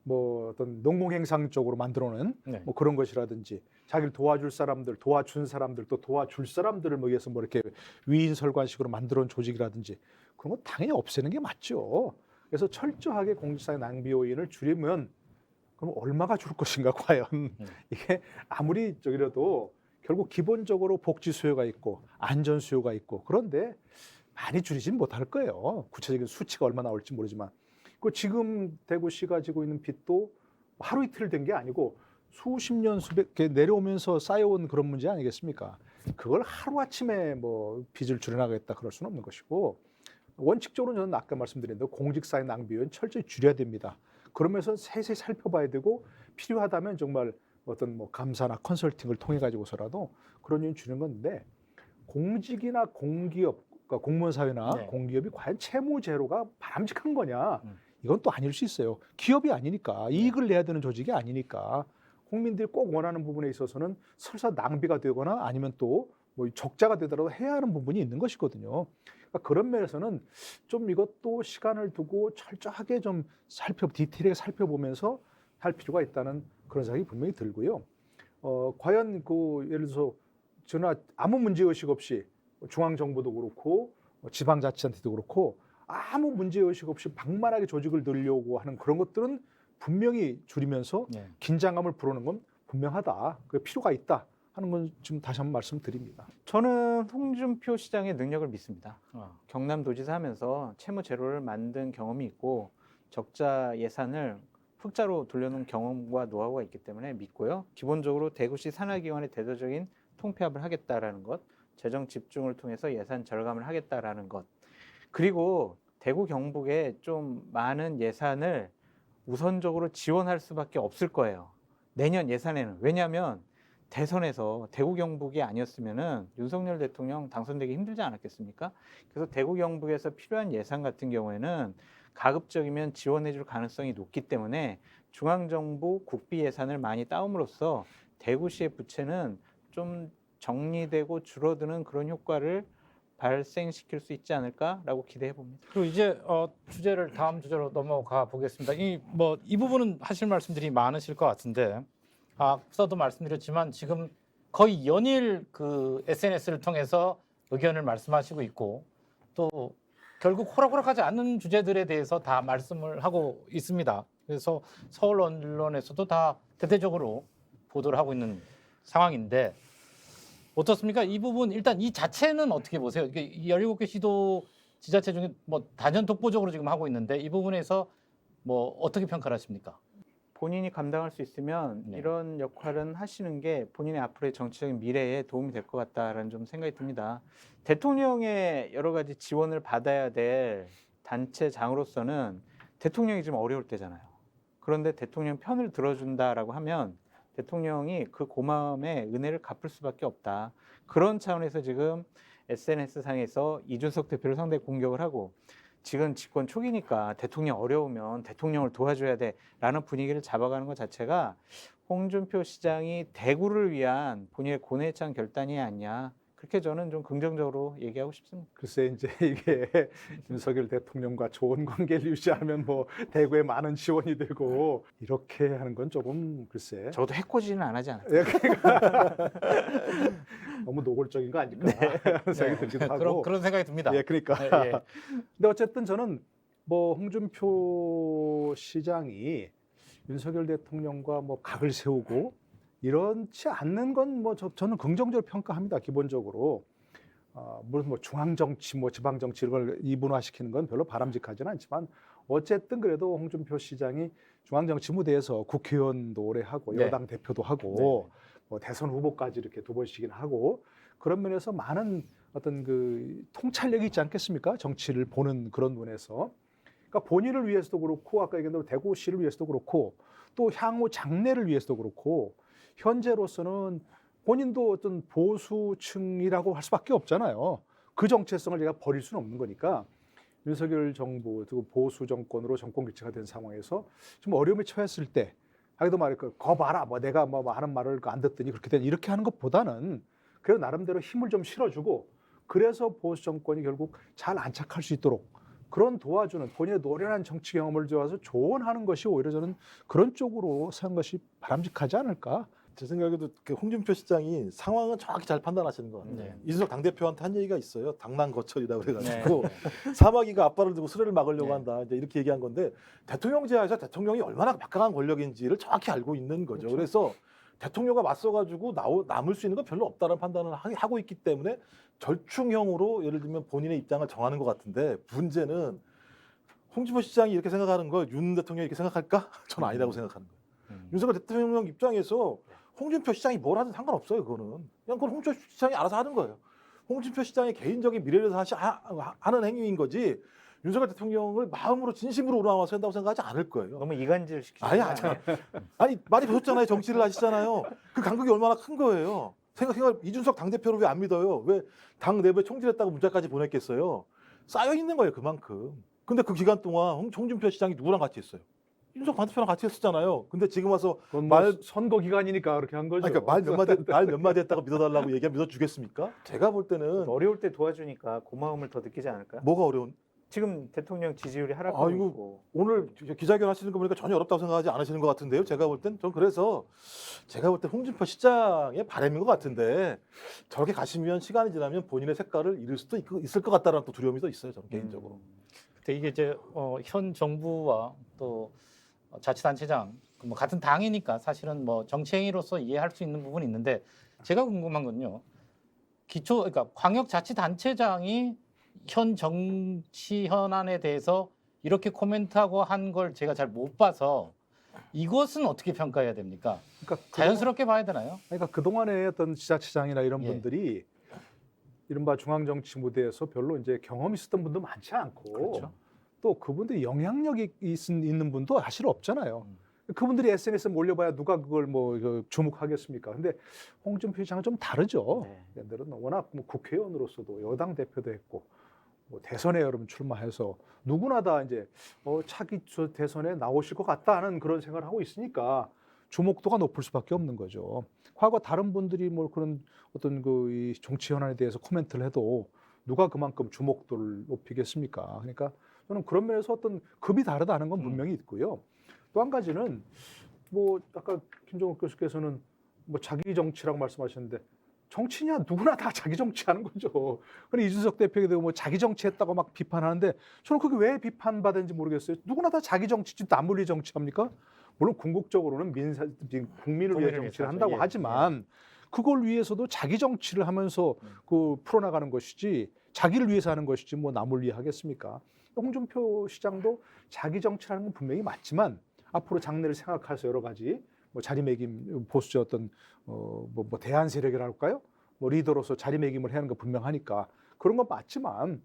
뭐 어떤 농공행상 쪽으로 만들어놓은 네. 뭐 그런 것이라든지 자기를 도와줄 사람들, 도와준 사람들, 또 도와줄 사람들을 뭐 위해서 뭐 이렇게 위인설관식으로 만들어놓은 조직이라든지 그런 거 당연히 없애는 게 맞죠. 그래서 철저하게 공직사회 낭비 요인을 줄이면 그럼 얼마가 줄 것인가 과연 이게 아무리 저기라도 결국 기본적으로 복지 수요가 있고 안전 수요가 있고 그런데 많이 줄이진 못할 거예요. 구체적인 수치가 얼마 나올지 모르지만 그 지금 대구시가 지고 있는 빚도 하루 이틀 된 게 아니고 수십 년 수백 개 내려오면서 쌓여온 그런 문제 아니겠습니까? 그걸 하루아침에 뭐 빚을 줄여나가겠다 그럴 수는 없는 것이고 원칙적으로 저는 아까 말씀드린 대로 공직사회 낭비율은 철저히 줄여야 됩니다. 그러면서 세세히 살펴봐야 되고 필요하다면 정말 어떤 뭐 감사나 컨설팅을 통해 가지고서라도 그런 요인 줄이는 건데 공직이나 공기업, 그러니까 공무원 사회나 네. 공기업이 과연 채무 제로가 바람직한 거냐? 이건 또 아닐 수 있어요. 기업이 아니니까 이익을 내야 되는 조직이 아니니까 국민들이 꼭 원하는 부분에 있어서는 설사 낭비가 되거나 아니면 또 뭐 적자가 되더라도 해야 하는 부분이 있는 것이거든요. 그러니까 그런 면에서는 좀 이것도 시간을 두고 철저하게 좀 디테일하게 살펴보면서 할 필요가 있다는 그런 생각이 분명히 들고요. 과연 그 예를 들어서 저나 아무 문제의식 없이 중앙정부도 그렇고 지방자치단체도 그렇고 아무 문제의식 없이 방만하게 조직을 늘려고 하는 그런 것들은 분명히 줄이면서 네. 긴장감을 불어넣는 건 분명하다. 그 필요가 있다 하는 건 지금 다시 한번 말씀드립니다. 저는 홍준표 시장의 능력을 믿습니다. 어. 경남도지사 하면서 채무 제로를 만든 경험이 있고 적자 예산을 흑자로 돌려놓은 경험과 노하우가 있기 때문에 믿고요. 기본적으로 대구시 산하기관의 대대적인 통폐합을 하겠다라는 것, 재정 집중을 통해서 예산 절감을 하겠다라는 것, 그리고 대구 경북에 좀 많은 예산을 우선적으로 지원할 수밖에 없을 거예요. 내년 예산에는. 왜냐하면 대선에서 대구 경북이 아니었으면은 윤석열 대통령 당선되기 힘들지 않았겠습니까? 그래서 대구 경북에서 필요한 예산 같은 경우에는 가급적이면 지원해 줄 가능성이 높기 때문에 중앙정부 국비 예산을 많이 따옴으로써 대구시의 부채는 좀 정리되고 줄어드는 그런 효과를 발생시킬 수 있지 않을까라고 기대해 봅니다. 그리고 이제 주제를 다음 주제로 넘어가 보겠습니다. 이 부분은 하실 말씀들이 많으실 것 같은데 앞서도 말씀드렸지만 지금 거의 연일 그 SNS를 통해서 의견을 말씀하시고 있고 또 결국 호락호락하지 않는 주제들에 대해서 다 말씀을 하고 있습니다. 그래서 서울 언론에서도 다 대대적으로 보도를 하고 있는 상황인데 어떻습니까? 이 부분 일단 이 자체는 어떻게 보세요? 이게 17개 시도 지자체 중에 뭐 단연 독보적으로 지금 하고 있는데 이 부분에서 뭐 어떻게 평가를 하십니까? 본인이 감당할 수 있으면 네. 이런 역할은 하시는 게 본인의 앞으로의 정치적인 미래에 도움이 될 것 같다라는 좀 생각이 듭니다. 대통령의 여러 가지 지원을 받아야 될 단체장으로서는 대통령이 지금 어려울 때잖아요. 그런데 대통령 편을 들어준다라고 하면 대통령이 그 고마움의 은혜를 갚을 수밖에 없다. 그런 차원에서 지금 SNS상에서 이준석 대표를 상대히 공격을 하고 지금 집권 초기니까 대통령 어려우면 대통령을 도와줘야 돼라는 분위기를 잡아가는 것 자체가 홍준표 시장이 대구를 위한 본인의 고뇌에 찬 결단이 아니냐. 그렇게 저는 좀 긍정적으로 얘기하고 싶습니다. 글쎄 이제 이게 윤석열 대통령과 좋은 관계를 유지하면 뭐 대구에 많은 지원이 되고 이렇게 하는 건 조금 글쎄 저도 해코지는 안 하지 않아요. 예, 그러니까 너무 노골적인 거 아닐까 하는 생각이 들기도 하고 그런 생각이 듭니다. 예, 그러니까 예, 예. 근데 어쨌든 저는 뭐 홍준표 시장이 윤석열 대통령과 뭐 각을 세우고 이렇지 않는 건 뭐 저는 긍정적으로 평가합니다. 기본적으로 물론 뭐 중앙 정치, 뭐 지방 정치 이런 걸 이분화시키는 건 별로 바람직하지는 않지만 어쨌든 그래도 홍준표 시장이 중앙 정치 무대에서 국회의원도 오래 하고 네. 여당 대표도 하고 뭐 대선 후보까지 이렇게 두 번씩이나 하고 그런 면에서 많은 어떤 그 통찰력이 있지 않겠습니까? 정치를 보는 그런 면에서. 그러니까 본인을 위해서도 그렇고 아까 얘기한 대로 대구시를 위해서도 그렇고 또 향후 장래를 위해서도 그렇고 현재로서는 본인도 어떤 보수층이라고 할 수밖에 없잖아요. 그 정체성을 제가 버릴 수는 없는 거니까 윤석열 정부 그리고 보수 정권으로 정권 교체가 된 상황에서 좀 어려움에 처했을 때 하기도 말할 거 봐라 뭐 내가 뭐 하는 말을 안 듣더니 그렇게 된 이렇게 하는 것보다는 그래도 나름대로 힘을 좀 실어주고 그래서 보수 정권이 결국 잘 안착할 수 있도록 그런 도와주는 본인의 노련한 정치 경험을 좋아서 조언하는 것이 오히려 저는 그런 쪽으로 사는 것이 바람직하지 않을까. 제 생각에도 그 홍준표 시장이 상황은 정확히 잘 판단하시는 것 같아요. 네. 이준석 당대표한테 한 얘기가 있어요. 당난거철이라고 네. 그래가지고 사마귀가 앞발을 들고 수레를 막으려고 네. 한다. 이제 이렇게 얘기한 건데 대통령제하에서 대통령이 얼마나 막강한 권력인지를 정확히 알고 있는 거죠. 그렇죠. 그래서 대통령과 맞서가지고 남을 수 있는 건 별로 없다는 판단을 하고 있기 때문에 절충형으로 예를 들면 본인의 입장을 정하는 것 같은데 문제는 홍준표 시장이 이렇게 생각하는 거 윤 대통령이 이렇게 생각할까? 저는 아니라고 생각하는 거예요. 윤석열 대통령 입장에서 홍준표 시장이 뭘 하든 상관없어요. 그거는 그냥 그건 홍준표 시장이 알아서 하는 거예요. 홍준표 시장의 개인적인 미래를 위해서 하는 행위인 거지 윤석열 대통령을 마음으로 진심으로 우러나와서 한다고 생각하지 않을 거예요. 너무 이간질 시키지 아니 많이 보셨잖아요. 정치를 하시잖아요. 그 간극이 얼마나 큰 거예요. 생각 이준석 당대표를 왜 안 믿어요? 왜 당 내부에 총질했다고 문자까지 보냈겠어요? 쌓여 있는 거예요. 그만큼. 근데 그 기간 동안 홍준표 시장이 누구랑 같이 했어요? 이준석 당대표랑 같이 했었잖아요. 근데 지금 와서 그건 말- 선거 기간이니까 그렇게 한 거죠. 그러니까 말 몇 마디 했다가 믿어달라고 얘기하면 믿어주겠습니까? 제가 볼 때는 어려울 때 도와주니까 고마움을 더 느끼지 않을까요? 뭐가 어려운? 지금 대통령 지지율이 하락하고 아이고. 있고 오늘 기자회견 하시는 거 보니까 전혀 어렵다고 생각하지 않으시는 것 같은데요. 제가 볼 땐 전 그래서 제가 볼 때 홍준표 시장의 바람인 것 같은데 저렇게 가시면 시간이 지나면 본인의 색깔을 잃을 수도 있을 것 같다는 또 두려움이 더 있어요. 저는 개인적으로. 근데 이게 이제 현 정부와 또 자치단체장 뭐 같은 당이니까 사실은 뭐 정치행위로서 이해할 수 있는 부분이 있는데 제가 궁금한 건요. 그러니까 광역자치단체장이 현 정치 현안에 대해서 이렇게 코멘트하고 한 걸 제가 잘 못 봐서 이것은 어떻게 평가해야 됩니까? 그러니까 자연스럽게 봐야 되나요? 그러니까 그동안에 어떤 지자체장이나 이런 예. 분들이 이른바 중앙정치 무대에서 별로 이제 경험이 있었던 분도 많지 않고 그렇죠. 또 그분들이 영향력이 있는 분도 사실 없잖아요. 그분들이 SNS에 몰려봐야 누가 그걸 뭐 주목하겠습니까? 근데 홍준표 시장은 좀 다르죠. 네. 얘들은 워낙 뭐 국회의원으로서도 여당 대표도 했고 뭐 대선에 여러분 출마해서 누구나 다 이제 차기 대선에 나오실 것 같다는 그런 생각을 하고 있으니까 주목도가 높을 수밖에 없는 거죠. 과거 다른 분들이 뭐 그런 어떤 이 정치 현안에 대해서 코멘트를 해도 누가 그만큼 주목도를 높이겠습니까? 그러니까 저는 그런 면에서 어떤 급이 다르다는 건 분명히 있고요. 또 한 가지는 뭐 아까 김종욱 교수께서는 뭐 자기 정치라고 말씀하셨는데 정치냐 누구나 다 자기 정치하는 거죠. 그런데 이준석 대표도 뭐 자기 정치했다고 막 비판하는데 저는 그게 왜 비판받은지 모르겠어요. 누구나 다 자기 정치지 남을 위해 정치합니까? 물론 궁극적으로는 국민을 위해 정치를 위해서 한다고 예, 하지만 그걸 위해서도 자기 정치를 하면서 풀어나가는 것이지 자기를 위해서 하는 것이지 뭐 남을 위해 하겠습니까? 홍준표 시장도 자기 정치라는 건 분명히 맞지만 앞으로 장래를 생각해서 여러 가지 뭐 자리매김 보수의 어떤 뭐 대안 세력이랄까요? 뭐 리더로서 자리매김을 해야 하는 거 분명하니까 그런 건 맞지만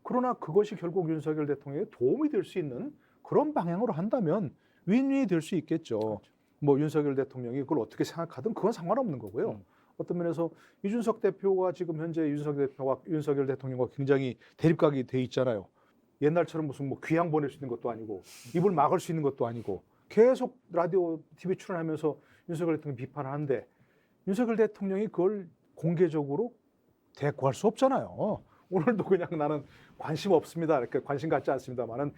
그러나 그것이 결국 윤석열 대통령에 도움이 될 수 있는 그런 방향으로 한다면 윈윈이 될 수 있겠죠. 뭐 윤석열 대통령이 그걸 어떻게 생각하든 그건 상관없는 거고요. 어떤 면에서 이준석 대표가 지금 현재 윤석열 대통령과 굉장히 대립각이 돼 있잖아요. 옛날처럼 무슨 뭐 귀양 보낼 수 있는 것도 아니고 입을 막을 수 있는 것도 아니고 계속 라디오, TV 출연하면서 윤석열 대통령 비판하는데 윤석열 대통령이 그걸 공개적으로 대꾸할 수 없잖아요. 오늘도 그냥 나는 관심 없습니다. 이렇게 관심 갖지 않습니다만은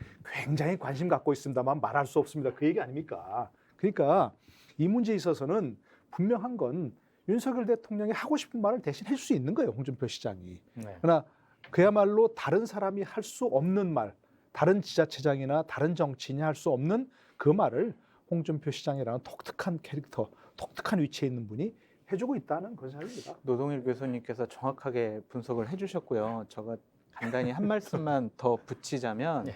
굉장히 관심 갖고 있습니다만 말할 수 없습니다. 그 얘기 아닙니까? 그러니까 이 문제에 있어서는 분명한 건 윤석열 대통령이 하고 싶은 말을 대신 할 수 있는 거예요. 홍준표 시장이. 네. 그러나 그야말로 다른 사람이 할 수 없는 말, 다른 지자체장이나 다른 정치인이 할 수 없는 그 말을 홍준표 시장이라는 독특한 캐릭터, 독특한 위치에 있는 분이 해주고 있다는 그런 생각입니다. 노동일 교수님께서 정확하게 분석을 해주셨고요. 제가 간단히 한 말씀만 더 붙이자면 네.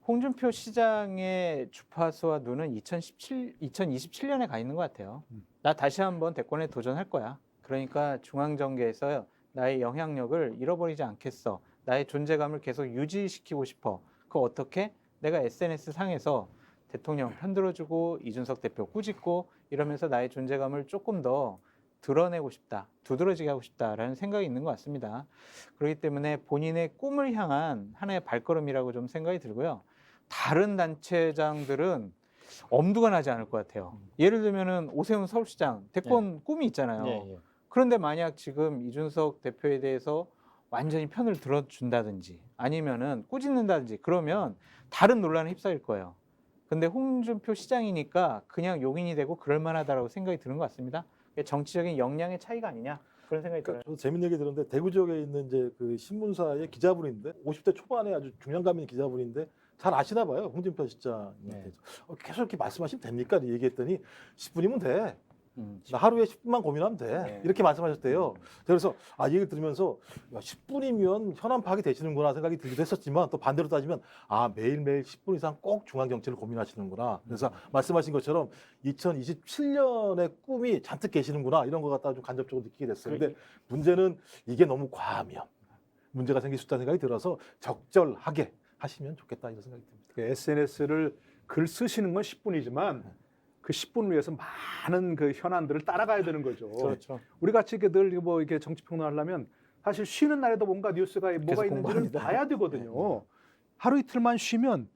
홍준표 시장의 주파수와 눈은 2027년에 가 있는 것 같아요. 나 다시 한번 대권에 도전할 거야. 그러니까 중앙정계에서 나의 영향력을 잃어버리지 않겠어. 나의 존재감을 계속 유지시키고 싶어. 그거 어떻게? 내가 SNS 상에서 대통령 편들어주고 이준석 대표 꾸짖고 이러면서 나의 존재감을 조금 더 드러내고 싶다, 두드러지게 하고 싶다라는 생각이 있는 것 같습니다. 그렇기 때문에 본인의 꿈을 향한 하나의 발걸음이라고 좀 생각이 들고요. 다른 단체장들은 엄두가 나지 않을 것 같아요. 예를 들면은 오세훈 서울시장 대권 꿈이 있잖아요. 예, 예. 그런데 만약 지금 이준석 대표에 대해서 완전히 편을 들어준다든지 아니면은 꾸짖는다든지 그러면 다른 논란에 휩싸일 거예요. 근데 홍준표 시장이니까 그냥 용인이 되고 그럴 만하다라고 생각이 드는 것 같습니다. 정치적인 역량의 차이가 아니냐 그런 생각이 들어요. 저도 재밌는 얘기 들었는데 대구 지역에 있는 이제 그 신문사의 기자분인데 50대 초반에 아주 중량감 있는 기자분인데 잘 아시나 봐요. 홍준표 시장님한테. 네. 계속 이렇게 말씀하시면 됩니까? 얘기했더니 10분이면 돼. 음. 나 하루에 10분만 고민하면 돼. 네. 이렇게 말씀하셨대요. 그래서 이 얘기를 들으면서 야, 10분이면 현안 파악이 되시는구나 생각이 들기도 했었지만 또 반대로 따지면 매일매일 10분 이상 꼭 중앙 정치를 고민하시는구나. 그래서 말씀하신 것처럼 2027년의 꿈이 잔뜩 계시는구나 이런 것 갖다가 좀 간접적으로 느끼게 됐어요. 근데 문제는 이게 너무 과하면 문제가 생길 수 있다는 생각이 들어서 적절하게 하시면 좋겠다 이런 생각이 듭니다. SNS를 글 쓰시는 건 10분이지만 그 10분을 위해서 많은 그 현안들을 따라가야 되는 거죠. 그렇죠. 우리 같이 이렇게 늘 뭐 이렇게 정치 평론하려면 사실 쉬는 날에도 뭔가 뉴스가 뭐가 있는지를 공부합니다. 봐야 되거든요. 하루 이틀만 쉬면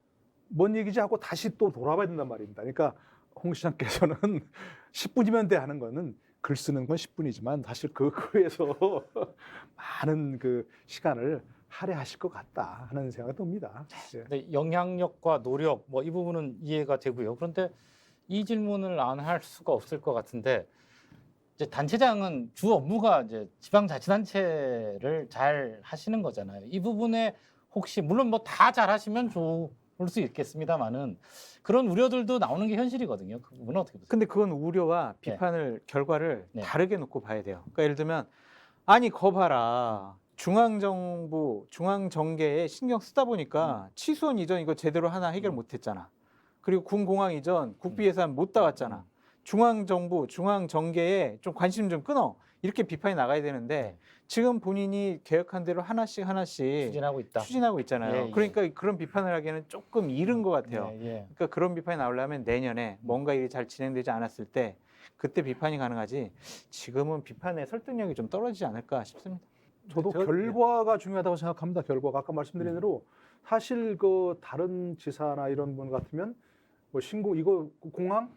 뭔 얘기지 하고 다시 또 돌아봐야 된단 말입니다. 그러니까 홍 시장께서는 10분이면 돼 하는 거는 글 쓰는 건 10분이지만 사실 그거에서 많은 그 시간을 할애하실 것 같다 하는 생각이 듭니다. 예. 근데 영향력과 노력 뭐 이 부분은 이해가 되고요. 그런데 이 질문을 안 할 수가 없을 것 같은데 이제 단체장은 주 업무가 이제 지방자치단체를 잘 하시는 거잖아요. 이 부분에 혹시 물론 뭐 다 잘하시면 좋을 수 있겠습니다만은 그런 우려들도 나오는 게 현실이거든요. 그 부분은 어떻게 보세요? 근데 그건 우려와 네. 비판을 결과를 네. 다르게 놓고 봐야 돼요. 그러니까 예를 들면 아니 거 봐라. 중앙정부, 중앙정계에 신경 쓰다 보니까 치수원 이전 이거 제대로 하나 해결 못했잖아. 그리고 군공항 이전 국비 예산 못 따왔잖아. 중앙정부, 중앙정계에 좀 관심 좀 끊어. 이렇게 비판이 나가야 되는데 지금 본인이 계획한 대로 하나씩 추진하고 있다. 추진하고 있잖아요. 예, 예. 그러니까 그런 비판을 하기에는 조금 이른 것 같아요. 예, 예. 그러니까 그런 비판이 나오려면 내년에 뭔가 일이 잘 진행되지 않았을 때 그때 비판이 가능하지 지금은 비판의 설득력이 좀 떨어지지 않을까 싶습니다. 저도 결과가 중요하다고 생각합니다. 결과가 아까 말씀드린 대로 사실 그 다른 지사나 이런 분 같으면 뭐 신공 이거 공항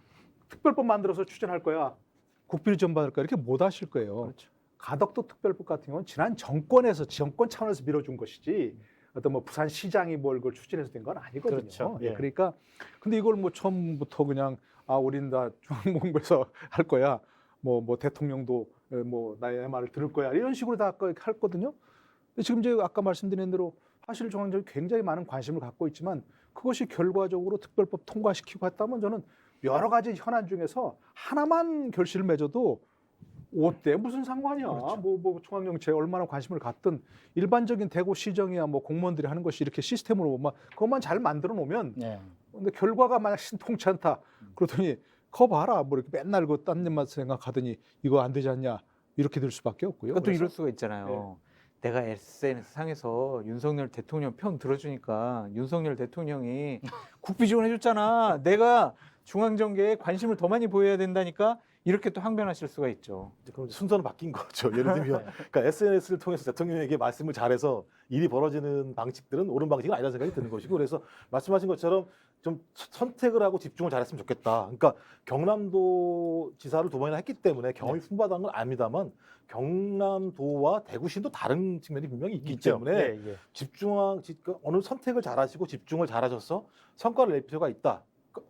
특별법 만들어서 추진할 거야. 국비를 지원받을 거야. 이렇게 못 하실 거예요. 그렇죠. 가덕도 특별법 같은 경우는 지난 정권에서 정권 차원에서 밀어준 것이지 어떤 뭐 부산시장이 뭘 그걸 추진해서 된 건 아니거든요. 그렇죠. 예, 예. 그러니까 근데 이걸 뭐 처음부터 그냥 우린 다 중앙본부에서 할 거야. 뭐 대통령도 뭐 나의 말을 들을 거야. 이런 식으로 다 했거든요. 근데 지금 이제 아까 말씀드린 대로 사실 중앙정이 굉장히 많은 관심을 갖고 있지만 그것이 결과적으로 특별법 통과시키고 했다면 저는 여러 가지 현안 중에서 하나만 결실을 맺어도 어때 무슨 상관이야. 그렇죠. 뭐 중앙정치에 얼마나 관심을 갖든 일반적인 대구시정이야 뭐 공무원들이 하는 것이 이렇게 시스템으로 보면 그것만 잘 만들어 놓으면 예. 근데 결과가 만약 신통치 않다 그러더니 거 봐라 뭐 이렇게 맨날 그 딴 일만 생각하더니 이거 안 되지 않냐 이렇게 될 수밖에 없고요. 그것도 그래서 이럴 수가 있잖아요. 내가 SNS 상에서 윤석열 대통령 편 들어주니까 윤석열 대통령이 국비 지원해줬잖아. 내가 중앙정계에 관심을 더 많이 보여야 된다니까 이렇게 또 항변하실 수가 있죠. 그럼 이제 순서는 바뀐 거죠. 예를 들면 그러니까 SNS를 통해서 대통령에게 말씀을 잘해서 일이 벌어지는 방식들은 옳은 방식은 아니라는 생각이 드는 것이고 그래서 말씀하신 것처럼 좀 선택을 하고 집중을 잘했으면 좋겠다. 그러니까 경남도 지사를 2번이나 했기 때문에 경험이 풍부하다는 건 압니다만 경남도와 대구시도 다른 측면이 분명히 있기 때문에 예, 예. 어느 선택을 잘하시고 집중을 잘하셔서 성과를 낼 필요가 있다.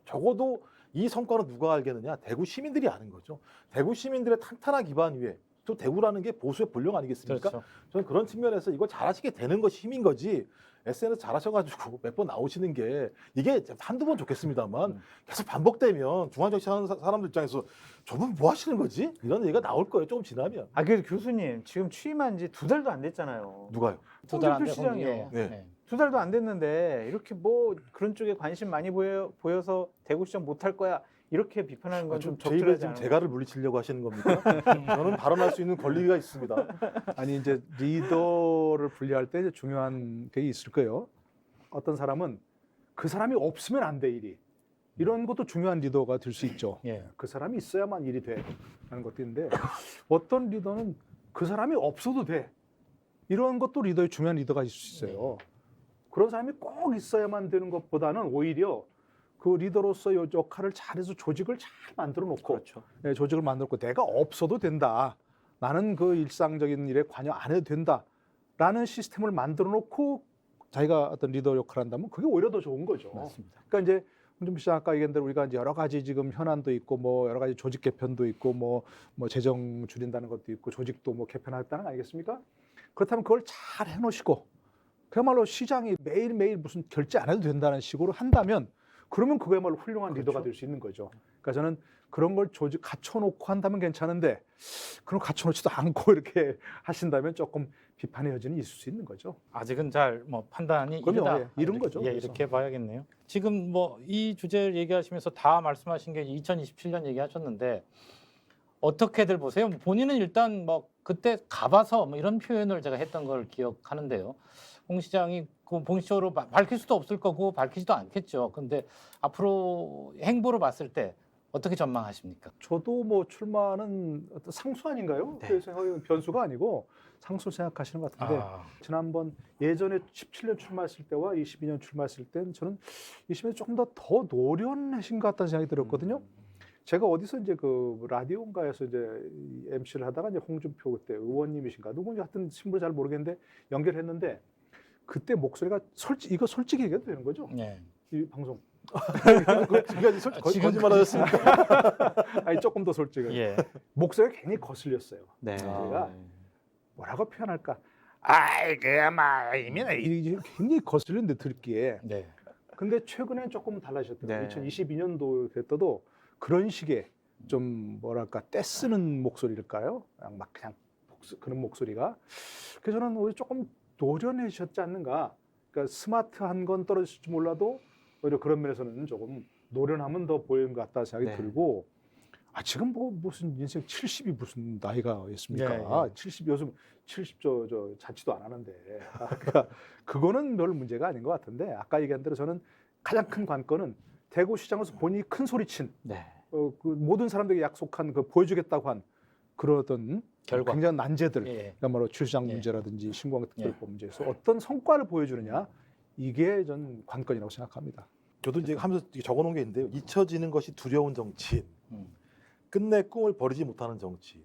적어도 이 성과는 누가 알겠느냐? 대구 시민들이 아는 거죠. 대구 시민들의 탄탄한 기반 위에 또 대구라는 게 보수의 본령 아니겠습니까? 그렇죠. 저는 그런 측면에서 이걸 잘하시게 되는 것이 힘인 거지. SNS 잘하셔가지고 몇 번 나오시는 게 이게 한두 번 좋겠습니다만 계속 반복되면 중앙정치 하는 사람들 입장에서 저분 뭐 하시는 거지? 이런 얘기가 나올 거예요. 조금 지나면. 그래도 교수님 지금 취임한 지 2달도 안 됐잖아요. 누가요? 두달 홍준표 시장이요. 네. 2달도 안 됐는데 이렇게 뭐 그런 쪽에 관심 많이 보여서 대구시장 못할 거야 이렇게 비판하는 건 좀 제 입에 적절하지 지금 않아요. 재갈을 물리치려고 하시는 겁니까? 저는 발언할 수 있는 권리가 있습니다. 아니 이제 리더를 분리할 때 이제 중요한 게 있을 거예요. 어떤 사람은 그 사람이 없으면 안 돼 일이. 이런 것도 중요한 리더가 될 수 있죠. 예. 그 사람이 있어야만 일이 돼 하는 것도 있는데 어떤 리더는 그 사람이 없어도 돼 이런 것도 리더의 중요한 리더가 있을 수 있어요. 그런 사람이 꼭 있어야만 되는 것보다는 오히려 그 리더로서 요 역할을 잘해서 조직을 잘 만들어 놓고 그렇죠. 예, 조직을 만들어 놓고 내가 없어도 된다. 나는 그 일상적인 일에 관여 안 해도 된다라는 시스템을 만들어 놓고 자기가 어떤 리더 역할을 한다면 그게 오히려 더 좋은 거죠. 맞습니다. 그러니까 이제 홍준표 씨가 아까 얘기한 대로 우리가 이제 여러 가지 지금 현안도 있고 뭐 여러 가지 조직 개편도 있고 뭐 재정 줄인다는 것도 있고 조직도 뭐 개편하겠다는 거 아니겠습니까? 그렇다면 그걸 잘 해놓으시고 그야말로 시장이 매일매일 무슨 결제 안 해도 된다는 식으로 한다면 그러면 그거야말로 훌륭한 리더가 될 수 있는 거죠. 그러니까 저는 그런 걸 조직 갖춰놓고 한다면 괜찮은데 그럼 갖춰놓지도 않고 이렇게 하신다면 조금 비판의 여지는 있을 수 있는 거죠. 아직은 잘 뭐 판단이 그럼요. 이르다. 예, 이른 이렇게, 거죠. 예, 그래서. 이렇게 봐야겠네요. 지금 뭐 이 주제를 얘기하시면서 다 말씀하신 게 2027년 얘기하셨는데 어떻게들 보세요? 본인은 일단 뭐 그때 가봐서 뭐 이런 표현을 제가 했던 걸 기억하는데요. 홍 시장이 그 공식적으로 밝힐 수도 없을 거고 밝히지도 않겠죠. 근데 앞으로 행보로 봤을 때 어떻게 전망하십니까? 저도 뭐 출마는 어떤 상수 아닌가요? 네. 그래서 변수가 아니고 상수 생각하시는 것 같은데 지난번 예전에 17년 출마했을 때와 22년 출마했을 땐 저는 20년 조금 더 노련하신 것 같다는 생각이 들었거든요. 제가 어디서 이제 그 라디오인가에서 이제 MC를 하다가 이제 홍준표 그때 의원님이신가 누군지 하여튼 신분을 잘 모르겠는데 연결했는데 그때 목소리가 이거 솔직히 얘기해도 되는 거죠? 네. 이 방송. 지금까지 솔직히 지금 거짓말하셨습니까? 아니 조금 더 솔직히. 예. 목소리가 괜히 거슬렸어요. 네. 제가 뭐라고 표현할까? 아이 그야마 이미 굉장히 거슬렸는데 듣기에. 네. 근데 최근엔 조금 달라졌더라고요. 네. 2022년도 됐어도 그런 식의 좀 뭐랄까 떼쓰는 목소리일까요? 그냥 그런 목소리가. 그래서 저는 오히려 조금 노련해지셨지 않는가. 그러니까 스마트한 건 떨어질지 몰라도 오히려 그런 면에서는 조금 노련하면 더 보이는 것 같다 생각이 네. 들고 지금 뭐 무슨 인생 70이 무슨 나이가 있습니까? 네, 네. 70 요즘 70 저 자취도 안 하는데 그러니까 그거는 별 문제가 아닌 것 같은데 아까 얘기한 대로 저는 가장 큰 관건은 대구시장에서 본인이 큰 소리친 네. 그 모든 사람들에게 약속한 그 보여주겠다고 한 그러던 결과. 굉장한 난제들 예. 그야말로 출시장 예. 문제라든지 신공항특별법 예. 문제에서 어떤 성과를 보여주느냐 이게 전 관건이라고 생각합니다. 저도 이제 하면서 적어놓은 게 있는데요. 잊혀지는 것이 두려운 정치인, 음. 끝내 꿈을 버리지 못하는 정치인.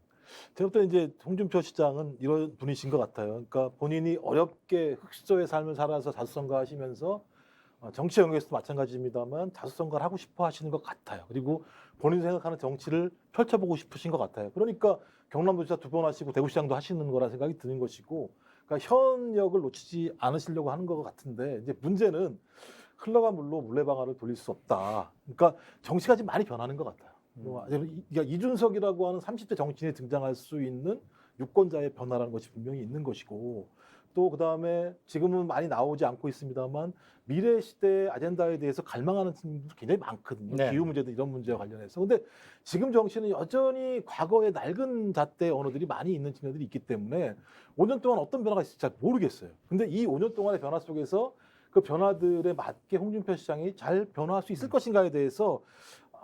제가 볼 때 이제 홍준표 시장은 이런 분이신 것 같아요. 그러니까 본인이 어렵게 흑수저의 삶을 살아서 자수성가하시면서 정치 영역에서도 마찬가지입니다만 자수성가를 하고 싶어 하시는 것 같아요. 그리고 본인이 생각하는 정치를 펼쳐보고 싶으신 것 같아요. 그러니까 경남도지사 2번 하시고 대구시장도 하시는 거라 생각이 드는 것이고 그러니까 현역을 놓치지 않으시려고 하는 것 같은데 이제 문제는 흘러간 물로 물레방아를 돌릴 수 없다. 그러니까 정치가 지금 많이 변하는 것 같아요. 그러니까 이준석이라고 하는 30대 정치인이 등장할 수 있는 유권자의 변화라는 것이 분명히 있는 것이고 또 그다음에 지금은 많이 나오지 않고 있습니다만 미래 시대의 아젠다에 대해서 갈망하는 친구들 굉장히 많거든요. 네. 기후 문제든 이런 문제와 관련해서. 근데 지금 정치는 여전히 과거의 낡은 잣대 언어들이 많이 있는 친구들이 있기 때문에 5년 동안 어떤 변화가 있을지 잘 모르겠어요. 근데 이 5년 동안의 변화 속에서 그 변화들에 맞게 홍준표 시장이 잘 변화할 수 있을 것인가에 대해서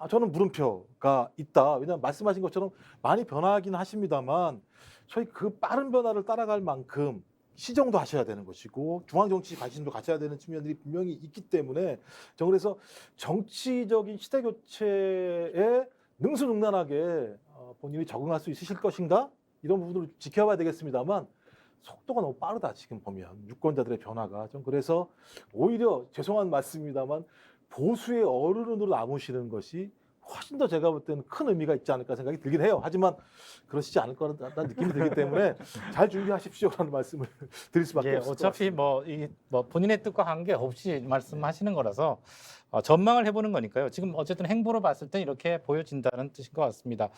저는 물음표가 있다. 왜냐하면 말씀하신 것처럼 많이 변화하긴 하십니다만 저희 그 빠른 변화를 따라갈 만큼 시정도 하셔야 되는 것이고 중앙정치 관심도 가져야 되는 측면들이 분명히 있기 때문에 저 그래서 정치적인 시대 교체에 능수능란하게 본인이 적응할 수 있으실 것인가 이런 부분을 지켜봐야 되겠습니다만 속도가 너무 빠르다 지금 보면 유권자들의 변화가 좀 그래서 오히려 죄송한 말씀입니다만 보수의 어른으로 남으시는 것이 훨씬 더 제가 볼 때는 큰 의미가 있지 않을까 생각이 들긴 해요. 하지만 그러시지 않을 거라는 느낌이 들기 때문에 잘 준비하십시오라는 말씀을 드릴 수밖에 예, 없을 것 어차피 같습니다. 뭐 본인의 뜻과 관계 없이 말씀하시는 거라서 전망을 해보는 거니까요. 지금 어쨌든 행보로 봤을 때 이렇게 보여진다는 뜻인 것 같습니다.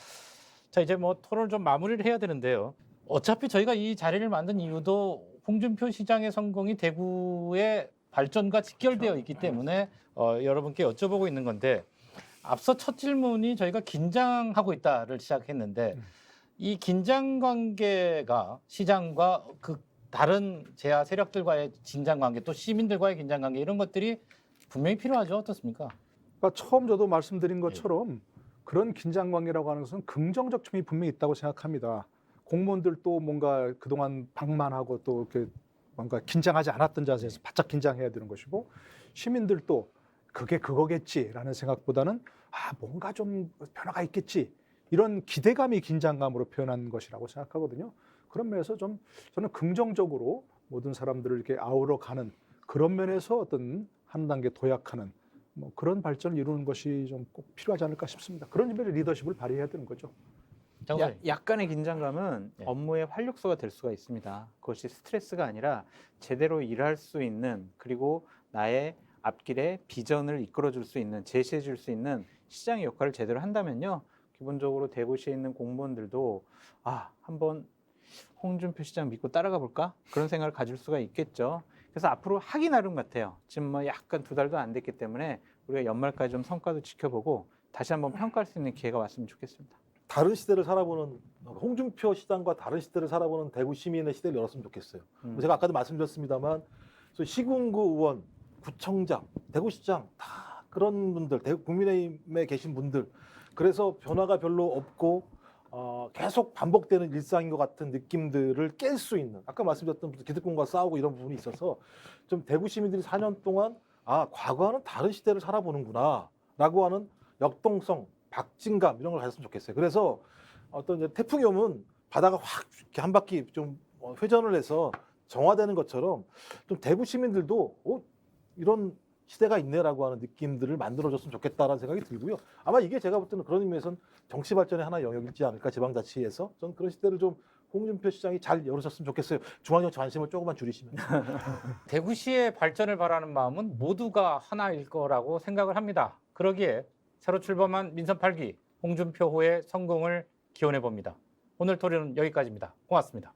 자 이제 뭐 토론을 좀 마무리를 해야 되는데요. 어차피 저희가 이 자리를 만든 이유도 홍준표 시장의 성공이 대구의 발전과 직결되어 있기 때문에 여러분께 여쭤보고 있는 건데 앞서 첫 질문이 저희가 긴장하고 있다를 시작했는데 이 긴장 관계가 시장과 그 다른 제야 세력들과의 긴장 관계 또 시민들과의 긴장 관계 이런 것들이 분명히 필요하죠. 어떻습니까? 그러니까 처음 저도 말씀드린 것처럼 그런 긴장 관계라고 하는 것은 긍정적 점이 분명히 있다고 생각합니다. 공무원들도 뭔가 그동안 방만하고 또 이렇게 뭔가 긴장하지 않았던 자세에서 바짝 긴장해야 되는 것이고, 시민들도 그게 그거겠지라는 생각보다는 뭔가 좀 변화가 있겠지, 이런 기대감이 긴장감으로 표현한 것이라고 생각하거든요. 그런 면에서 좀 저는 긍정적으로 모든 사람들을 이렇게 아우러 가는 그런 면에서 어떤 한 단계 도약하는 뭐 그런 발전을 이루는 것이 좀 꼭 필요하지 않을까 싶습니다. 그런 의미의 리더십을 발휘해야 되는 거죠. 약간의 긴장감은 네. 업무의 활력소가 될 수가 있습니다. 그것이 스트레스가 아니라 제대로 일할 수 있는, 그리고 나의 앞길에 비전을 이끌어줄 수 있는, 제시해줄 수 있는 시장의 역할을 제대로 한다면요, 기본적으로 대구시에 있는 공무원들도 한번 홍준표 시장 믿고 따라가 볼까? 그런 생각을 가질 수가 있겠죠. 그래서 앞으로 하기 나름 같아요. 지금 뭐 약간 2달도 안 됐기 때문에 우리가 연말까지 좀 성과도 지켜보고 다시 한번 평가할 수 있는 기회가 왔으면 좋겠습니다. 다른 시대를 살아보는, 홍준표 시장과 다른 시대를 살아보는 대구 시민의 시대를 열었으면 좋겠어요. 제가 아까도 말씀드렸습니다만 시군구 의원, 구청장, 대구시장 다 그런 분들, 국민의힘에 계신 분들, 그래서 변화가 별로 없고 계속 반복되는 일상인 것 같은 느낌들을 깰 수 있는, 아까 말씀드렸던 기득권과 싸우고 이런 부분이 있어서 좀 대구 시민들이 4년 동안 과거와는 다른 시대를 살아보는구나 라고 하는 역동성, 박진감 이런 걸 가졌으면 좋겠어요. 그래서 어떤 이제 태풍이 오면 바다가 확 이렇게 한 바퀴 좀 회전을 해서 정화되는 것처럼 좀 대구 시민들도 이런 시대가 있네라고 하는 느낌들을 만들어줬으면 좋겠다라는 생각이 들고요. 아마 이게 제가 볼 때는 그런 의미에서는 정치 발전의 하나의 영역이지 않을까, 지방자치에서. 저는 그런 시대를 좀 홍준표 시장이 잘 열으셨으면 좋겠어요. 중앙정 관심을 조금만 줄이시면. 대구시의 발전을 바라는 마음은 모두가 하나일 거라고 생각을 합니다. 그러기에 새로 출범한 민선 8기 홍준표 후의 성공을 기원해 봅니다. 오늘 토론은 여기까지입니다. 고맙습니다.